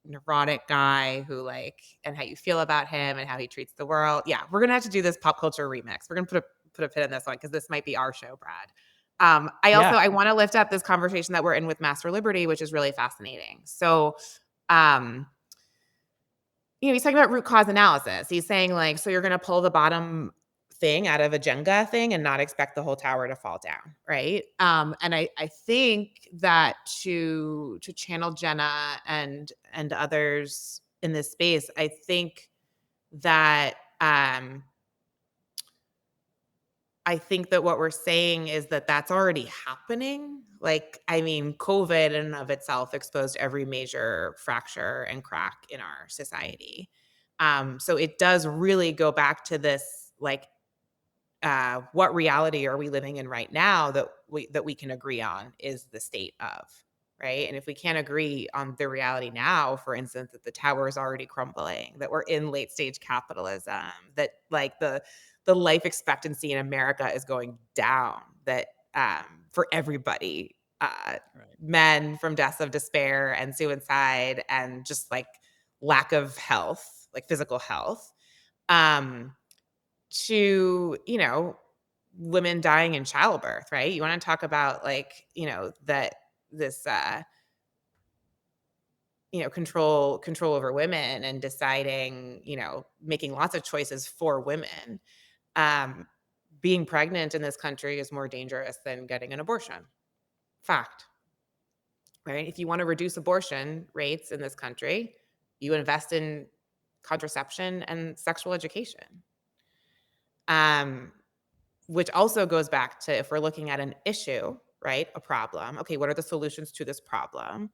neurotic guy who like and how you feel about him and how he treats the world. Yeah, we're gonna have to do this pop culture remix. We're gonna put a pin in this one because this might be our show, Brad. Yeah. I want to lift up this conversation that we're in with Master Liberty, which is really fascinating. So um he's talking about root cause analysis. He's saying like, so you're going to pull the bottom thing out of a Jenga thing and not expect the whole tower to fall down, right? And I think that to channel Jenna and others in this space, I think that I think that what we're saying is that that's already happening. Like, I mean, COVID in and of itself exposed every major fracture and crack in our society. So it does really go back to this, like, what reality are we living in right now that we can agree on is the state of right. And if we can't agree on the reality now, for instance, that the tower is already crumbling, that we're in late stage capitalism, that like the life expectancy in America is going down, that for everybody, Right. men from deaths of despair and suicide and just like lack of health, like physical health, um to, women dying in childbirth, right? You want to talk about like, that this control over women and deciding, making lots of choices for women. Um Being pregnant in this country is more dangerous than getting an abortion. Fact, right? If you want to reduce abortion rates in this country, you invest in contraception and sexual education. Um Which also goes back to if we're looking at an issue, right? A problem. Okay, what are the solutions to this problem?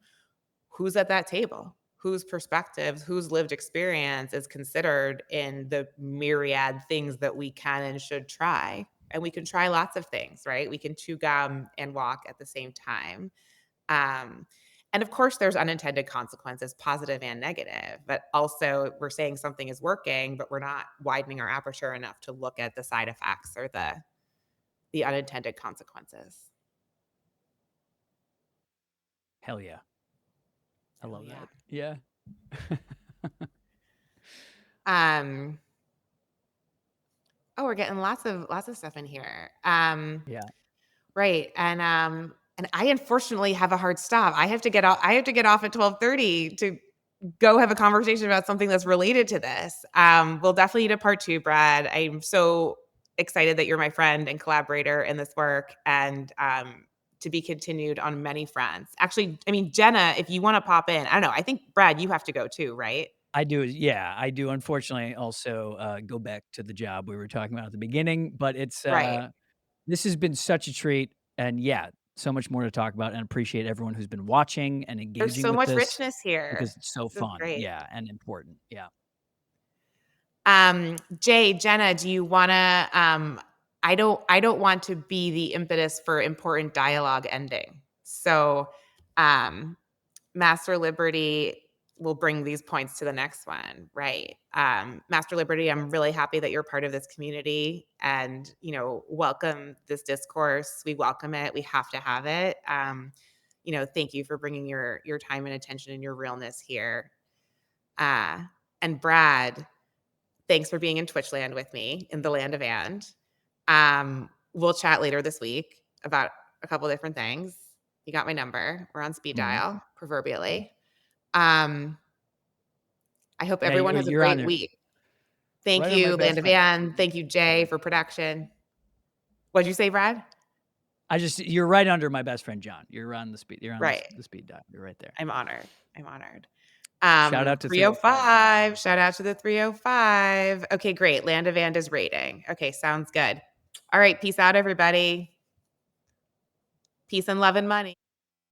Who's at that table? Whose perspectives, whose lived experience is considered in the myriad things that we can and should try? And we can try lots of things, right? We can chew gum and walk at the same time. Um, and of course, there's unintended consequences, positive and negative. But also, we're saying something is working, but we're not widening our aperture enough to look at the side effects or the unintended consequences. Hell yeah. I Oh, love yeah. that. Yeah. Um, we're getting lots of stuff in here. Yeah. Right. And I unfortunately have a hard stop. I have to get off at 12:30 to go have a conversation about something that's related to this. We'll definitely need a part 2, Brad. I'm so excited that you're my friend and collaborator in this work and to be continued on many fronts. Actually, I mean, Jenna, if you want to pop in, I don't know. I think Brad, you have to go too, right? I do, yeah, I do unfortunately also, go back to the job we were talking about at the beginning, but Right. this has been such a treat, and yeah, so much more to talk about, and appreciate everyone who's been watching and There's engaging so with much this richness here. because it's so This is fun, great. yeah, and important, yeah. Jay, Jenna, do you wanna I don't want to be the impetus for important dialogue ending. So um Master Liberty will bring these points to the next one, right? Master Liberty, I'm really happy that you're part of this community and, welcome this discourse. We welcome it. We have to have it. Thank you for bringing your time and attention and your realness here. Uh, and Brad, thanks for being in Twitch land with me in the land of we'll chat later this week about a couple different things. You got my number. We're on speed Mhm. dial, proverbially. Um, I hope Yeah, everyone has a you're on great there. week. Thank Right on my you, Land best of friend. Ann. Thank you, Jay, for production. What'd you say, Brad? You're right under my best friend John. You're on Right. the speed dial. You're right there. I'm honored. Shout out to 305. 305. Shout out to the 305. Okay, great. Land of And is rating. Okay, sounds good. All right, peace out, everybody. Peace and love and money.